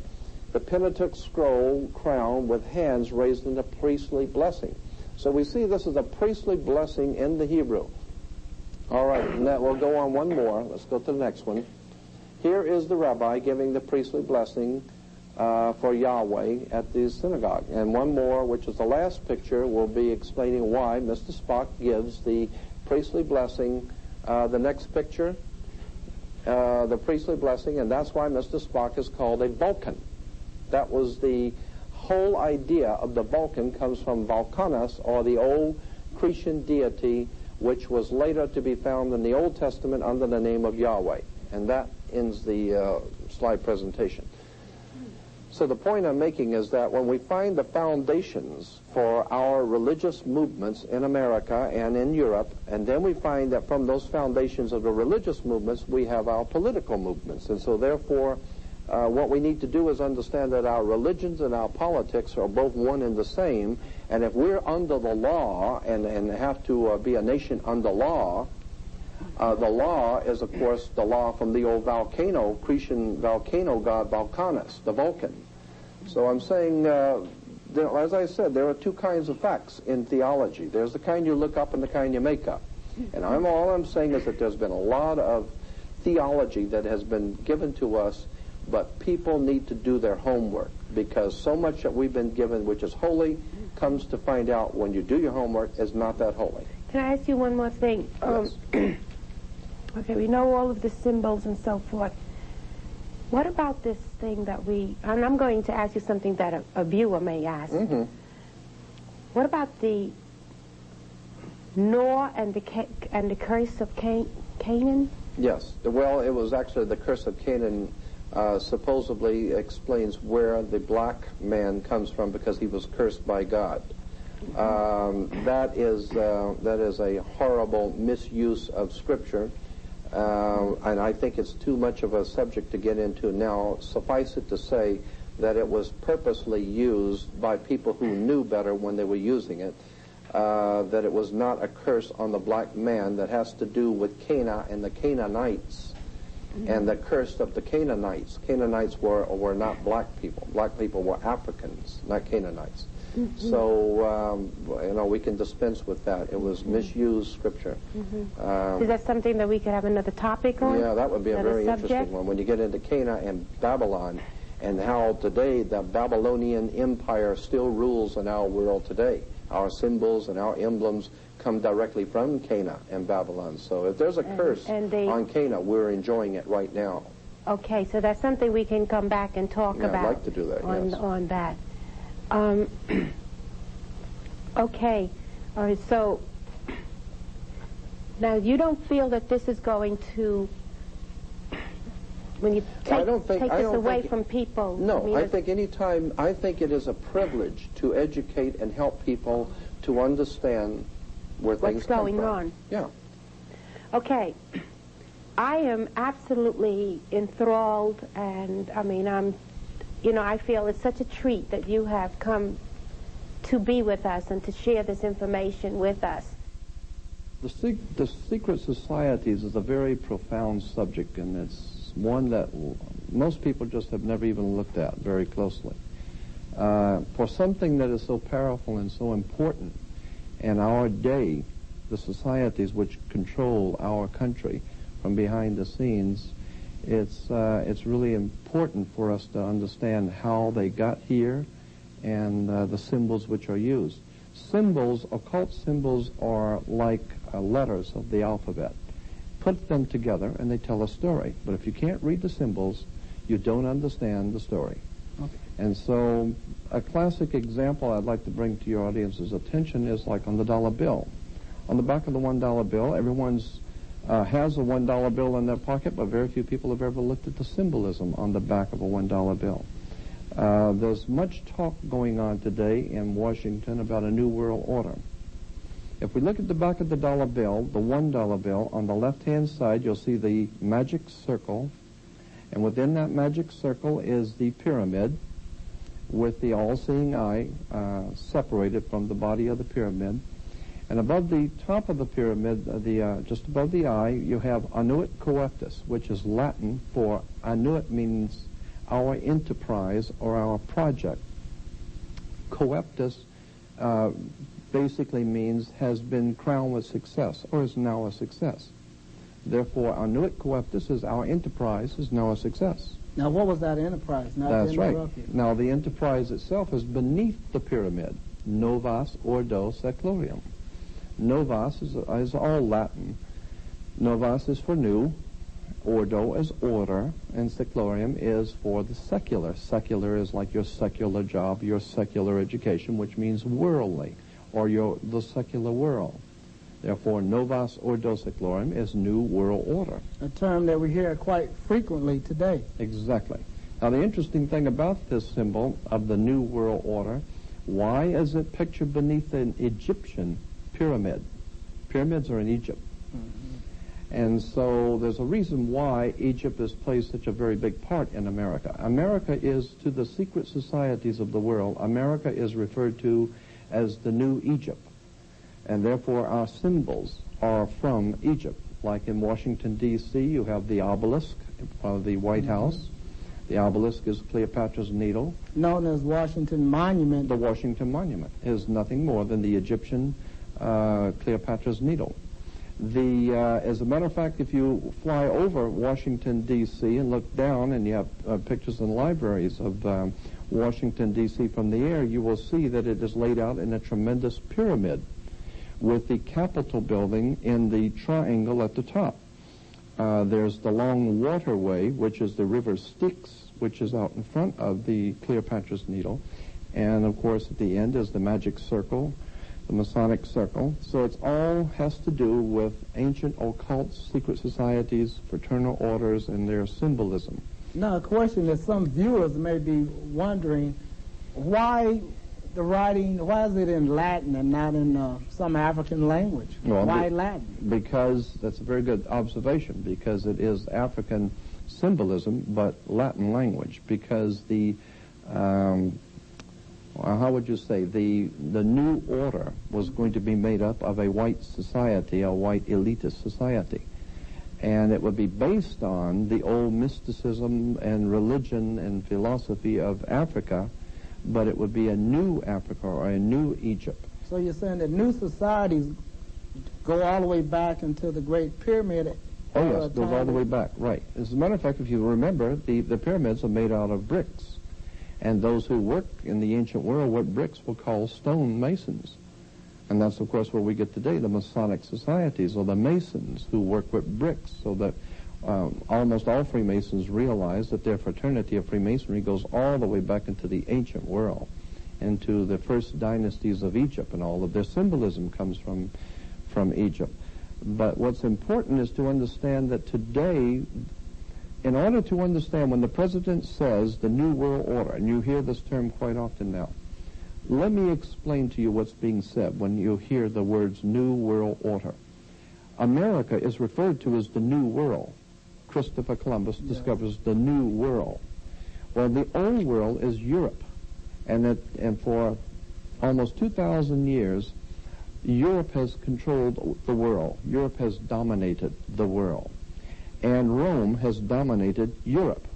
The Pentateuch scroll crown with hands raised in the priestly blessing. So we see this is a priestly blessing in the Hebrew. All right, and that, we'll go on one more. Let's go to the next one. Here is the rabbi giving the priestly blessing for Yahweh at the synagogue. And one more, which is the last picture, will be explaining why Mr. Spock gives the priestly blessing. The next picture, the priestly blessing, and that's why Mr. Spock is called a Vulcan. That was the whole idea of the Vulcan, comes from Vulcanus, or the old Cretan deity, which was later to be found in the Old Testament under the name of Yahweh. And that ends the slide presentation. So the point I'm making is that when we find the foundations for our religious movements in America and in Europe, and then we find that from those foundations of the religious movements, we have our political movements. And so therefore, what we need to do is understand that our religions and our politics are both one and the same. And if we're under the law and have to be a nation under law, the law is, of course, the law from the old Cretan volcano god Vulcanus, the Vulcan. So I'm saying, as I said, there are two kinds of facts in theology. There's the kind you look up and the kind you make up. And all I'm saying is that there's been a lot of theology that has been given to us, but people need to do their homework, because so much that we've been given, which is holy, comes to find out when you do your homework is not that holy. Can I ask you one more thing? Yes. Okay, we know all of the symbols and so forth. What about this thing that and I'm going to ask you something that a viewer may ask. Mm-hmm. What about the Noah and the curse of Canaan? Yes. Well, it was actually the curse of Canaan supposedly explains where the black man comes from, because he was cursed by God. That is a horrible misuse of Scripture. And I think it's too much of a subject to get into now. Suffice it to say that it was purposely used by people who knew better when they were using it, that it was not a curse on the black man that has to do with Canaan and the Canaanites, and the curse of the Canaanites. Canaanites were not black people. Black people were Africans, not Canaanites. So, we can dispense with that. It was misused Scripture. Is that something that we could have another topic on? Yeah, that would be a very subject? interesting one. When you get into Canaan and Babylon, and how today the Babylonian Empire still rules in our world today. Our symbols and our emblems come directly from Canaan and Babylon. So if there's a curse on Canaan, we're enjoying it right now. Okay, so that's something we can come back and talk about. I'd like to do that, yes. On that. Okay, all right, so now you don't feel that this is going to, when you take this away from people? No, I think it is a privilege to educate and help people to understand where things come from. What's going on. Yeah. Okay. I am absolutely enthralled, and I feel it's such a treat that you have come to be with us and to share this information with us. The secret societies is a very profound subject, and it's it's one that most people just have never even looked at very closely. For something that is so powerful and so important in our day, the societies which control our country from behind the scenes, it's really important for us to understand how they got here and the symbols which are used. Symbols, occult symbols, are like letters of the alphabet. Put them together and they tell a story. But if you can't read the symbols, you don't understand the story. Okay. And so a classic example I'd like to bring to your audience's attention is like on the dollar bill. On the back of the $1 bill, everyone's has a $1 bill in their pocket, but very few people have ever looked at the symbolism on the back of a $1 bill. There's much talk going on today in Washington about a new world order. If we look at the back of the dollar bill, the $1 bill, on the left-hand side you'll see the magic circle, and within that magic circle is the pyramid with the all-seeing eye separated from the body of the pyramid. And above the top of the pyramid, just above the eye, you have annuit coeptus, which is Latin for annuit means our enterprise or our project. Coeptus basically means has been crowned with success or is now a success. Therefore, annuit coeptus is our enterprise is now a success. Now, what was that enterprise? That's right. Now, the enterprise itself is beneath the pyramid, novas ordo seclorium. Novas is all Latin. Novas is for new, ordo is order, and seclorium is for the secular. Secular is like your secular job, your secular education, which means worldly, or the secular world. Therefore, novas ordo seclorium is new world order. A term that we hear quite frequently today. Exactly. Now, the interesting thing about this symbol of the new world order, why is it pictured beneath an Egyptian pyramid? Pyramids are in Egypt. Mm-hmm. And so there's a reason why Egypt has played such a very big part in America. America is, to the secret societies of the world, America is referred to as the new Egypt. And therefore our symbols are from Egypt. Like in Washington, D.C., you have the obelisk of the White House. The obelisk is Cleopatra's Needle. Known as Washington Monument. The Washington Monument is nothing more than the Egyptian Cleopatra's Needle. As a matter of fact, if you fly over Washington, D.C. and look down, and you have pictures in libraries of Washington, D.C. from the air, you will see that it is laid out in a tremendous pyramid with the Capitol building in the triangle at the top. There's the long waterway, which is the River Styx, which is out in front of the Cleopatra's Needle. And, of course, at the end is the magic circle, the Masonic circle. So it all has to do with ancient occult secret societies, fraternal orders, and their symbolism. Now, a question that some viewers may be wondering, why the writing, why is it in Latin and not in some African language? Well, why Latin? Because, that's a very good observation, because it is African symbolism, but Latin language, because the, how would you say, the new order was going to be made up of a white society, a white elitist society. And it would be based on the old mysticism and religion and philosophy of Africa, but it would be a new Africa or a new Egypt. So you're saying that new societies go all the way back into the Great Pyramid? Oh, yes, it goes all the way back, right. As a matter of fact, if you remember, the pyramids are made out of bricks. And those who work in the ancient world with bricks were called stone masons. And that's, of course, where we get today, the Masonic societies, or the Masons who work with bricks, so that almost all Freemasons realize that their fraternity of Freemasonry goes all the way back into the ancient world, into the first dynasties of Egypt, and all of their symbolism comes from Egypt. But what's important is to understand that today, in order to understand when the president says the New World Order, and you hear this term quite often now, let me explain to you what's being said when you hear the words New World Order. America is referred to as the New World. Christopher Columbus discovers the New World. Well, the Old World is Europe. And for almost 2,000 years, Europe has controlled the world. Europe has dominated the world. and Rome has dominated Europe.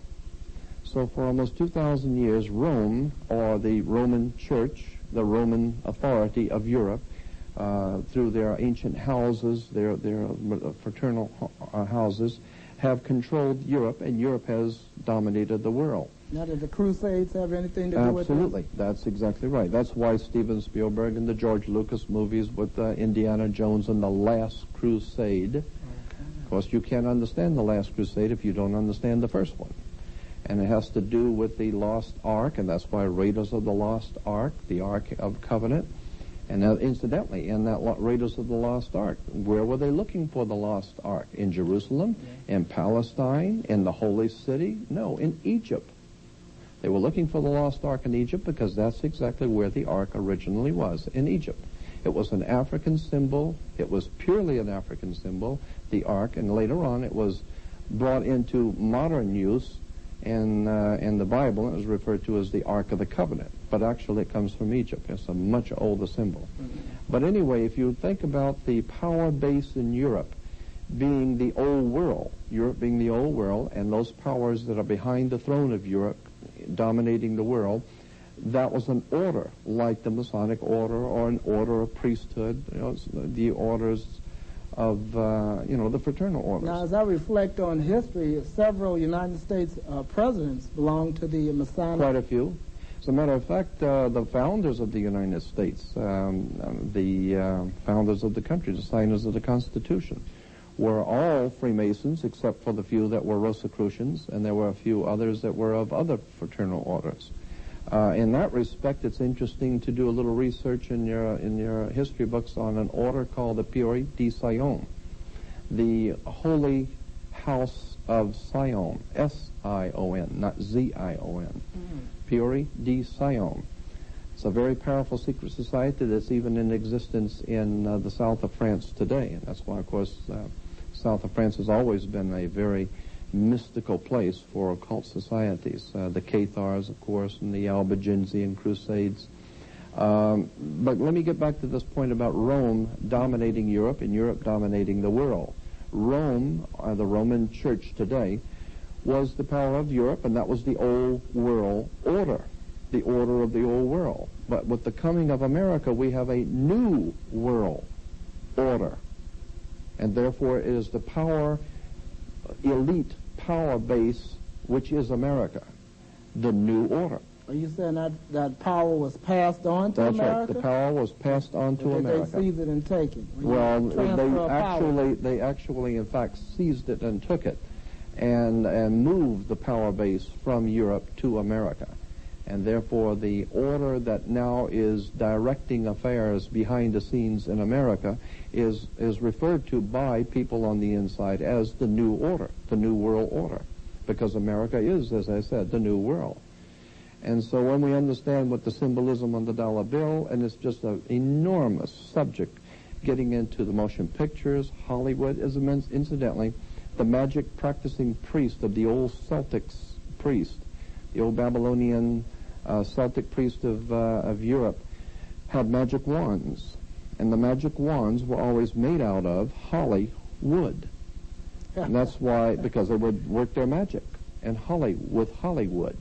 So for almost 2,000 years, Rome, or the Roman Church, the Roman authority of Europe, through their ancient houses, their fraternal houses, have controlled Europe, and Europe has dominated the world. Now, did the Crusades have anything to do with this? Absolutely. That's exactly right. That's why Steven Spielberg and the George Lucas movies with Indiana Jones and The Last Crusade. Okay. Of course, you can't understand The Last Crusade if you don't understand the first one. And it has to do with the Lost Ark, and that's why Raiders of the Lost Ark, the Ark of Covenant. And incidentally, in that Raiders of the Lost Ark, where were they looking for the Lost Ark? In Jerusalem? Yeah. In Palestine? In the Holy City? No, in Egypt. They were looking for the Lost Ark in Egypt because that's exactly where the Ark originally was, in Egypt. It was an African symbol. It was purely an African symbol, the Ark, and later on it was brought into modern use in the Bible. It was referred to as the Ark of the Covenant, but actually it comes from Egypt. It's a much older symbol. Mm-hmm. But anyway, if you think about the power base in Europe being the old world, Europe being the old world, and those powers that are behind the throne of Europe dominating the world, that was an order, like the Masonic order or an order of priesthood, the orders of, the fraternal orders. Now, as I reflect on history, several United States presidents belonged to the Masonic. Quite a few. As a matter of fact, the founders of the United States, the founders of the country, the signers of the Constitution, were all Freemasons except for the few that were Rosicrucians, and there were a few others that were of other fraternal orders. In that respect, it's interesting to do a little research in your history books on an order called the Puri di Sion, the Holy House of Sion, S-I-O-N, not Z-I-O-N, Puri di Sion. It's a very powerful secret society that's even in existence in the south of France today, and that's why, of course, south of France has always been a very mystical place for occult societies. The Cathars, of course, and the Albigensian Crusades. But let me get back to this point about Rome dominating Europe and Europe dominating the world. Rome, the Roman Church today, was the power of Europe, and that was the old world order, the order of the old world. But with the coming of America, we have a new world order. And therefore, it is the power, elite power base, which is America, the new order. Are you saying that power was passed on to America? That's right. The power was passed on to America. Did they seize it and take it? Well, they actually, in fact, seized it and took it, and moved the power base from Europe to America. And therefore, the order that now is directing affairs behind the scenes in America is referred to by people on the inside as the new order, the new world order, because America is, as I said, the new world. And so when we understand what the symbolism on the dollar bill, and it's just an enormous subject, getting into the motion pictures, Hollywood, as incidentally, the magic practicing priest of the old Celtics priest, the old Babylonian Celtic priest of Europe, had magic wands. And the magic wands were always made out of holly wood. And that's why, because they would work their magic and with Hollywood.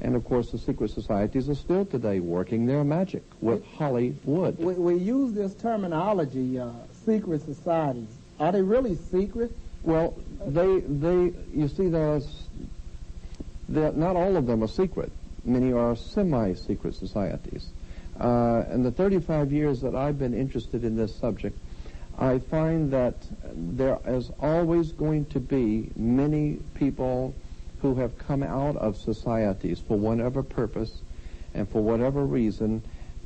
And of course, the secret societies are still today working their magic with Hollywood. We use this terminology, secret societies. Are they really secret? Well, you see, not all of them are secret. Many are semi-secret societies. In the 35 years that I've been interested in this subject, I find that there is always going to be many people who have come out of societies for whatever purpose and for whatever reason,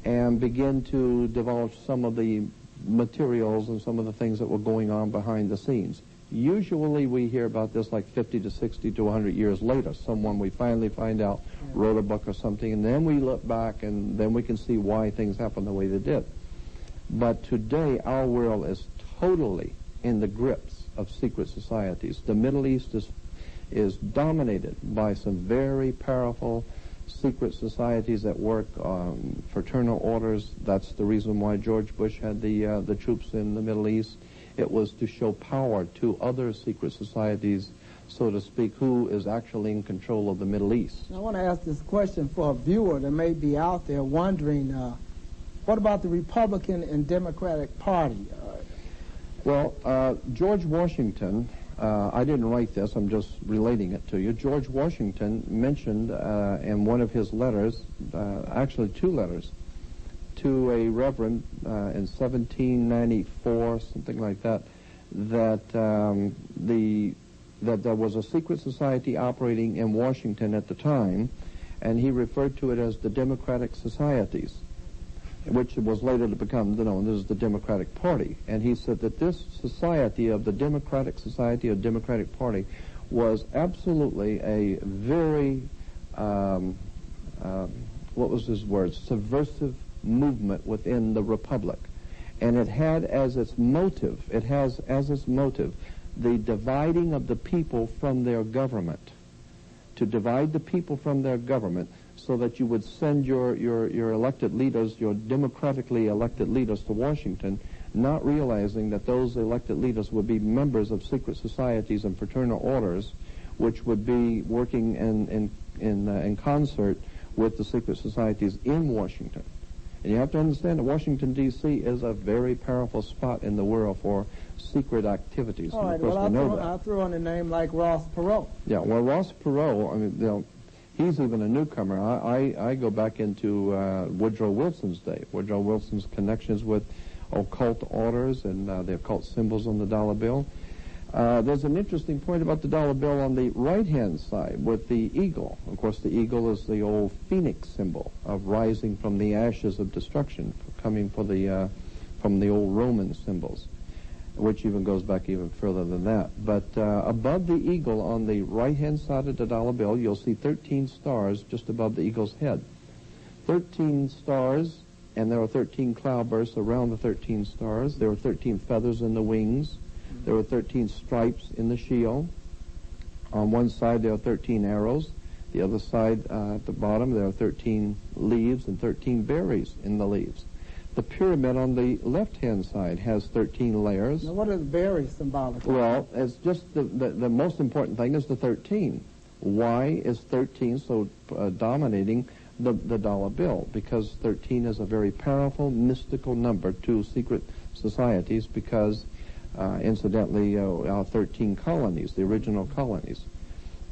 and begin to divulge some of the materials and some of the things that were going on behind the scenes. Usually we hear about this like 50 to 60 to 100 years later. Someone we finally find out wrote a book or something, and then we look back and then we can see why things happened the way they did. But today our world is totally in the grips of secret societies. The Middle East is dominated by some very powerful secret societies that work on fraternal orders. That's the reason why George Bush had the troops in the Middle East. It was to show power to other secret societies, so to speak, who is actually in control of the Middle East. I want to ask this question for a viewer that may be out there wondering, what about the Republican and Democratic Party? Well, George Washington, I didn't write this, I'm just relating it to you. George Washington mentioned in one of his letters, actually 2 letters, to a reverend in 1794, something like that, that there was a secret society operating in Washington at the time, and he referred to it as the Democratic Societies, which was later to become known as the Democratic Party. And he said that this society of the Democratic Society or Democratic Party was absolutely a very, what was his word, subversive movement within the Republic. And it had as its motive, the dividing of the people from their government. To divide the people from their government so that you would send your elected leaders, your democratically elected leaders to Washington, not realizing that those elected leaders would be members of secret societies and fraternal orders, which would be working in concert with the secret societies in Washington. And you have to understand that Washington, D.C. is a very powerful spot in the world for secret activities. All right, well, I'll throw in a name like Ross Perot. Yeah, well, Ross Perot, I mean, he's even a newcomer. I go back into Woodrow Wilson's day. Woodrow Wilson's connections with occult orders and the occult symbols on the dollar bill. There's an interesting point about the dollar bill on the right-hand side with the eagle. Of course, the eagle is the old phoenix symbol of rising from the ashes of destruction, coming from the old Roman symbols, which even goes back even further than that. But above the eagle on the right-hand side of the dollar bill, you'll see 13 stars just above the eagle's head. 13 stars, and there are 13 cloudbursts around the 13 stars. There are 13 feathers in the wings. There are 13 stripes in the shield. On one side, there are 13 arrows. The other side, at the bottom, there are 13 leaves and 13 berries in the leaves. The pyramid on the left-hand side has 13 layers. Now, what is berries symbolic? Well, it's just the most important thing is the 13. Why is 13 so dominating the dollar bill? Because 13 is a very powerful, mystical number to secret societies because incidentally, our 13 colonies, the original colonies,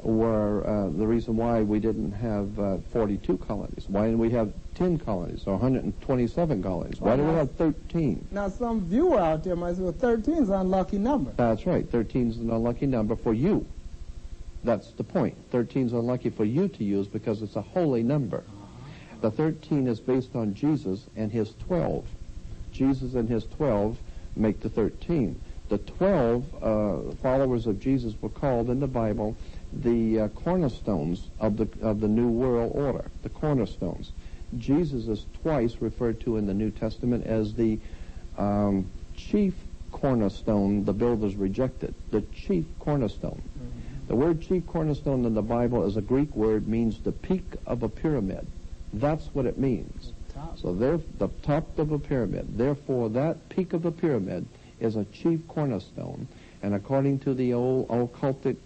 were the reason why we didn't have 42 colonies. Why didn't we have 10 colonies or 127 colonies? Why do we have 13? Now, some viewer out there might say, well, 13 is an unlucky number. That's right. 13 is an unlucky number for you. That's the point. 13 is unlucky for you to use because it's a holy number. The 13 is based on Jesus and his 12. Jesus and his 12 make the 13. The 12 followers of Jesus were called in the Bible the cornerstones of the New World Order, the cornerstones. Jesus is twice referred to in the New Testament as the chief cornerstone the builders rejected, the chief cornerstone. Mm-hmm. The word chief cornerstone in the Bible is a Greek word, means the peak of a pyramid. That's what it means. So they're the top of a pyramid. Therefore, that peak of a pyramid is a chief cornerstone. And according to the old occultic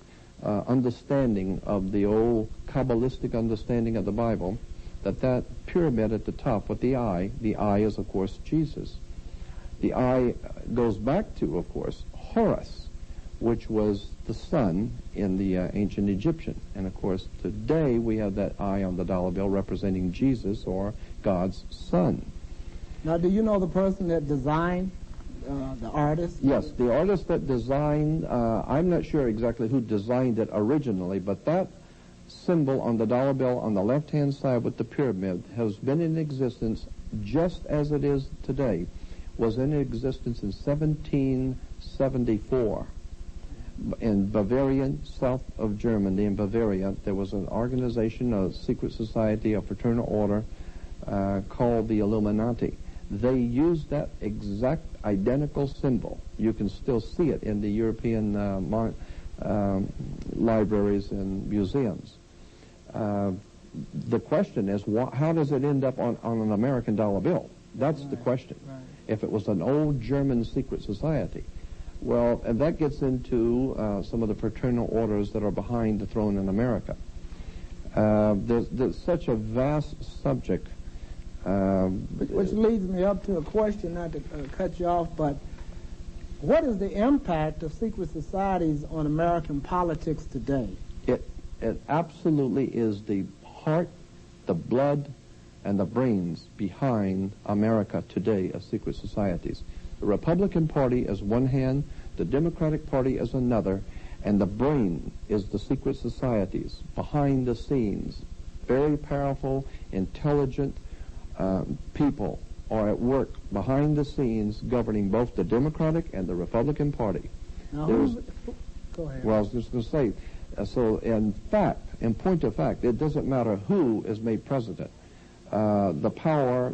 understanding of the old Kabbalistic understanding of the Bible, that pyramid at the top with the eye is, of course, Jesus. The eye goes back to, of course, Horus, which was the sun in the ancient Egyptian. And, of course, today we have that eye on the dollar bill representing Jesus, or God's Son. Now, do you know the person that designed the artist? Yes, the artist that designed, I'm not sure exactly who designed it originally, but that symbol on the dollar bill on the left-hand side with the pyramid has been in existence just as it is today, was in existence in 1774. In Bavaria, south of Germany, in Bavaria, there was an organization, a secret society, a fraternal order called the Illuminati. They used that exact identical symbol. You can still see it in the European libraries and museums. The question is, how does it end up on an American dollar bill? That's the question. Right. If it was an old German secret society, Well, and that gets into some of the fraternal orders that are behind the throne in America. There's such a vast subject. Which leads me up to a question, not to cut you off, but what is the impact of secret societies on American politics today? It absolutely is the heart, the blood, and the brains behind America today of secret societies. The Republican Party is one hand, the Democratic Party is another, and the brain is the secret societies behind the scenes. Very powerful, intelligent people are at work behind the scenes governing both the Democratic and the Republican Party. Now, go ahead. Well, I was just going to say, so in point of fact, it doesn't matter who is made president. The power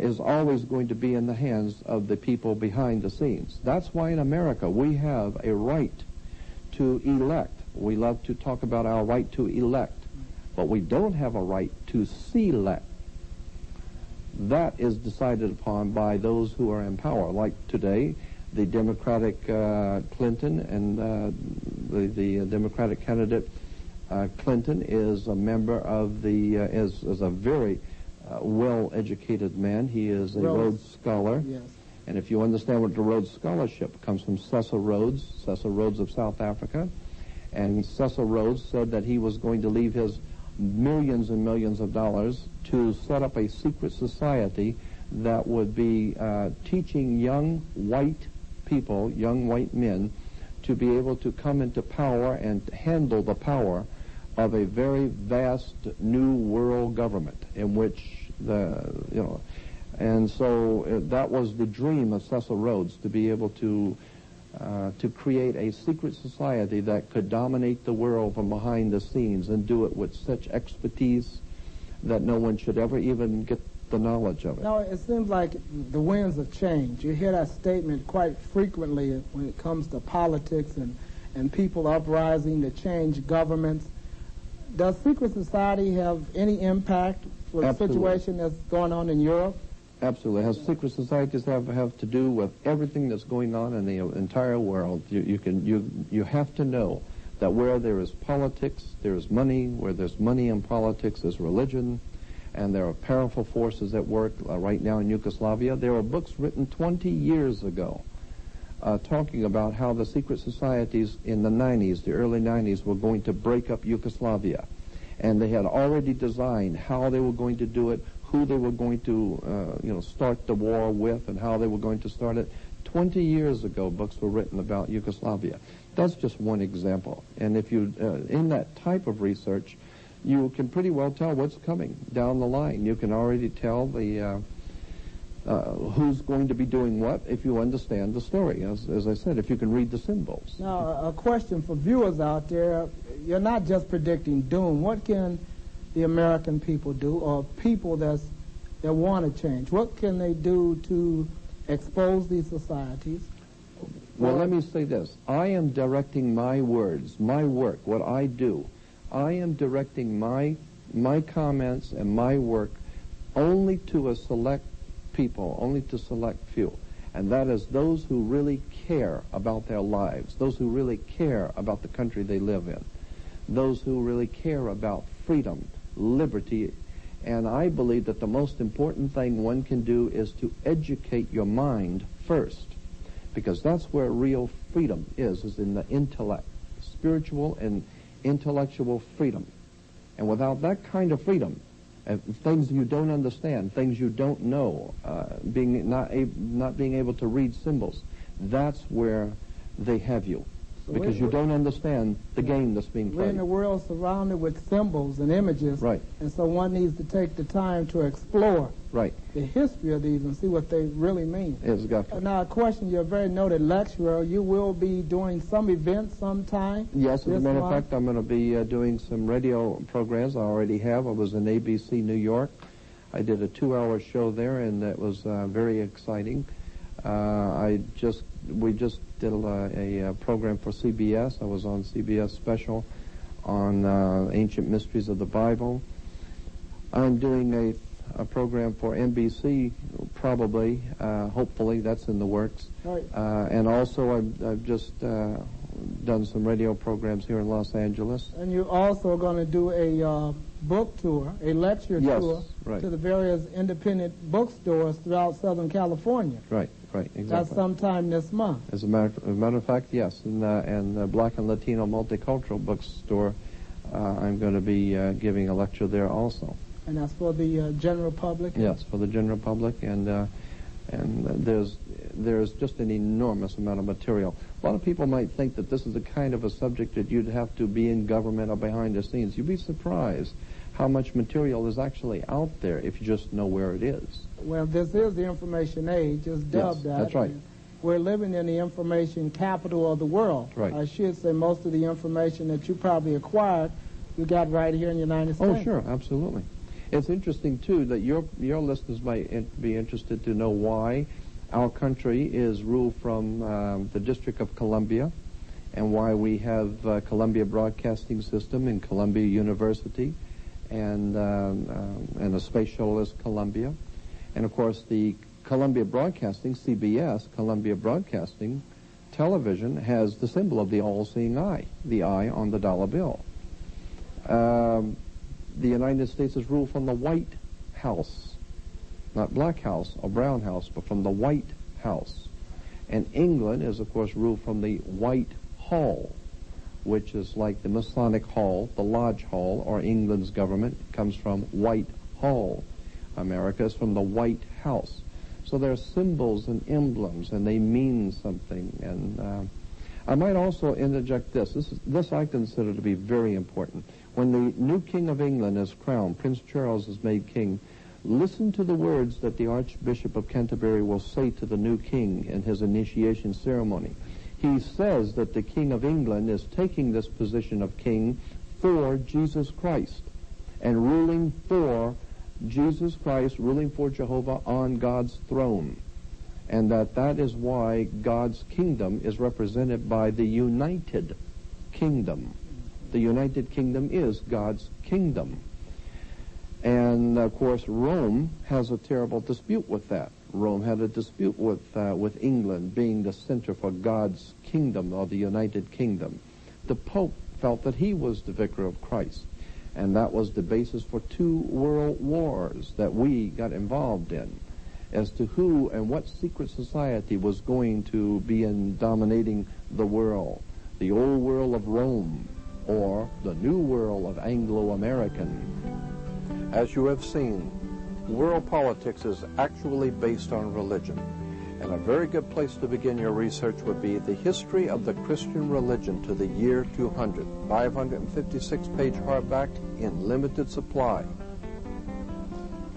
is always going to be in the hands of the people behind the scenes. That's why in America we have a right to elect. We love to talk about our right to elect, but we don't have a right to select. That is decided upon by those who are in power. Like today, the Democratic Clinton and the Democratic candidate Clinton is a member of the is a very well-educated man. He is a Rhodes Scholar. Yes. And if you understand what the Rhodes Scholarship comes from Cecil Rhodes of South Africa. And Cecil Rhodes said that he was going to leave his millions and millions of dollars to set up a secret society that would be teaching young white people, young white men, to be able to come into power and handle the power of a very vast new world government in which and so that was the dream of Cecil Rhodes, to be able to create a secret society that could dominate the world from behind the scenes and do it with such expertise that no one should ever even get the knowledge of it. Now, it seems like the winds have changed. You hear that statement quite frequently when it comes to politics and people uprising to change governments. Does secret society have any impact for the situation that's going on in Europe? Absolutely. Has secret societies have to do with everything that's going on in the entire world. You have to know that where there is politics, there is money. Where there's money in politics, there's religion. And there are powerful forces at work right now in Yugoslavia. There are books written 20 years ago talking about how the secret societies in the 90s, the early 90s, were going to break up Yugoslavia. And they had already designed how they were going to do it, who they were going to start the war with, and how they were going to start it. 20 years ago, books were written about Yugoslavia. That's just one example. And if you, in that type of research, you can pretty well tell what's coming down the line. You can already tell the who's going to be doing what if you understand the story. As I said, if you can read the symbols. Now, a question for viewers out there. You're not just predicting doom. What can the American people do, or people that want to change? What can they do to expose these societies? Well, let me say this. I am directing my words, my work, what I do. I am directing my comments and my work only to a select people, only to select few. And that is those who really care about their lives, those who really care about the country they live in, those who really care about freedom, liberty. And I believe that the most important thing one can do is to educate your mind first, because that's where real freedom is in the intellect, spiritual and intellectual freedom. And without that kind of freedom, things you don't understand, things you don't know, not being able to read symbols, that's where they have you. Because you don't understand the game that's being played. We're in a world surrounded with symbols and images. Right. And so one needs to take the time to explore the history of these and see what they really mean. Exactly. Now, a question, you're a very noted lecturer. You will be doing some events sometime? Yes, as a matter of fact, I'm going to be doing some radio programs. I already have. I was in ABC New York. I did a 2-hour show there, and it was very exciting. We just did a program for CBS. I was on CBS special on ancient mysteries of the Bible. I'm doing a program for NBC, probably, hopefully, that's in the works. Right. And also I've just done some radio programs here in Los Angeles. And you're also going to do a book tour, a lecture tour right. to the various independent bookstores throughout Southern California. Right, exactly. That's sometime this month. As a matter of fact, yes. And the Black and Latino Multicultural Bookstore, I'm going to be giving a lecture there also. And that's for the general public? Yes, for the general public, and there's just an enormous amount of material. A lot of people might think that this is the kind of a subject that you'd have to be in government or behind the scenes. You'd be surprised how much material is actually out there if you just know where it is. Well, this is the information age, it's dubbed that. That's right. We're living in the information capital of the world. Right. I should say most of the information that you probably acquired, you got right here in the United States. Oh, sure, absolutely. It's interesting, too, that your listeners might be interested to know why our country is ruled from the District of Columbia and why we have Columbia Broadcasting System and Columbia University and the Space Shuttle is Columbia. And, of course, the Columbia Broadcasting, CBS, Columbia Broadcasting Television, has the symbol of the all-seeing eye, the eye on the dollar bill. The United States is ruled from the White House, not Black House or Brown House, but from the White House. And England is, of course, ruled from the White Hall, which is like the Masonic Hall, the Lodge Hall, or England's government comes from White Hall. America is from the White House. So there are symbols and emblems, and they mean something. And I might also interject this. This I consider to be very important. When the new King of England is crowned, Prince Charles is made king, listen to the words that the Archbishop of Canterbury will say to the new king in his initiation ceremony. He says that the King of England is taking this position of king for Jesus Christ and ruling for Jesus Christ, ruling for Jehovah on God's throne. And that is why God's kingdom is represented by the United Kingdom. The United Kingdom is God's kingdom. And, of course, Rome has a terrible dispute with that. Rome had a dispute with England being the center for God's kingdom, or the United Kingdom. The Pope felt that he was the vicar of Christ. And that was the basis for 2 world wars that we got involved in, as to who and what secret society was going to be dominating the world. The old world of Rome, or the new world of Anglo-American. As you have seen, world politics is actually based on religion. And a very good place to begin your research would be The History of the Christian Religion to the Year 200, 556-page hardback in limited supply.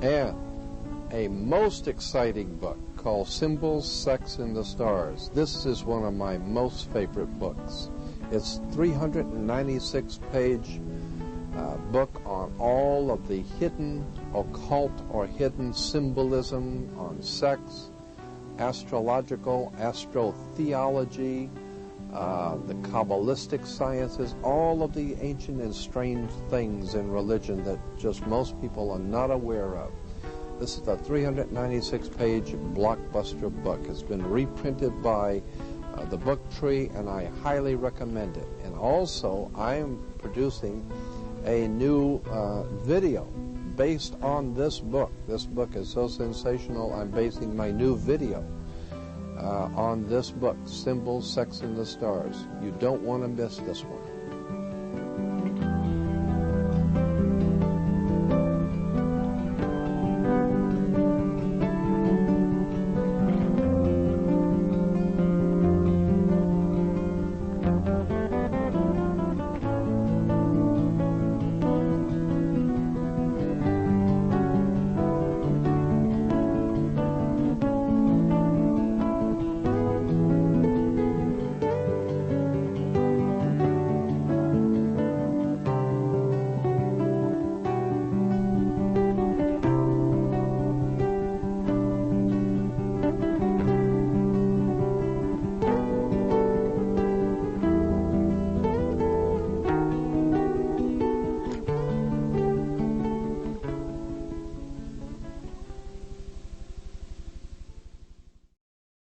And a most exciting book called Symbols, Sex, and the Stars. This is one of my most favorite books. It's 396-page book on all of the hidden occult or hidden symbolism on sex, astrological, astrotheology, the Kabbalistic sciences, all of the ancient and strange things in religion that just most people are not aware of. This is a 396-page blockbuster book. It's been reprinted by the Book Tree, and I highly recommend it. And also, I am producing a new video based on this book. This book is so sensational, I'm basing my new video on this book, Symbols, Sex, and the Stars. You don't want to miss this one.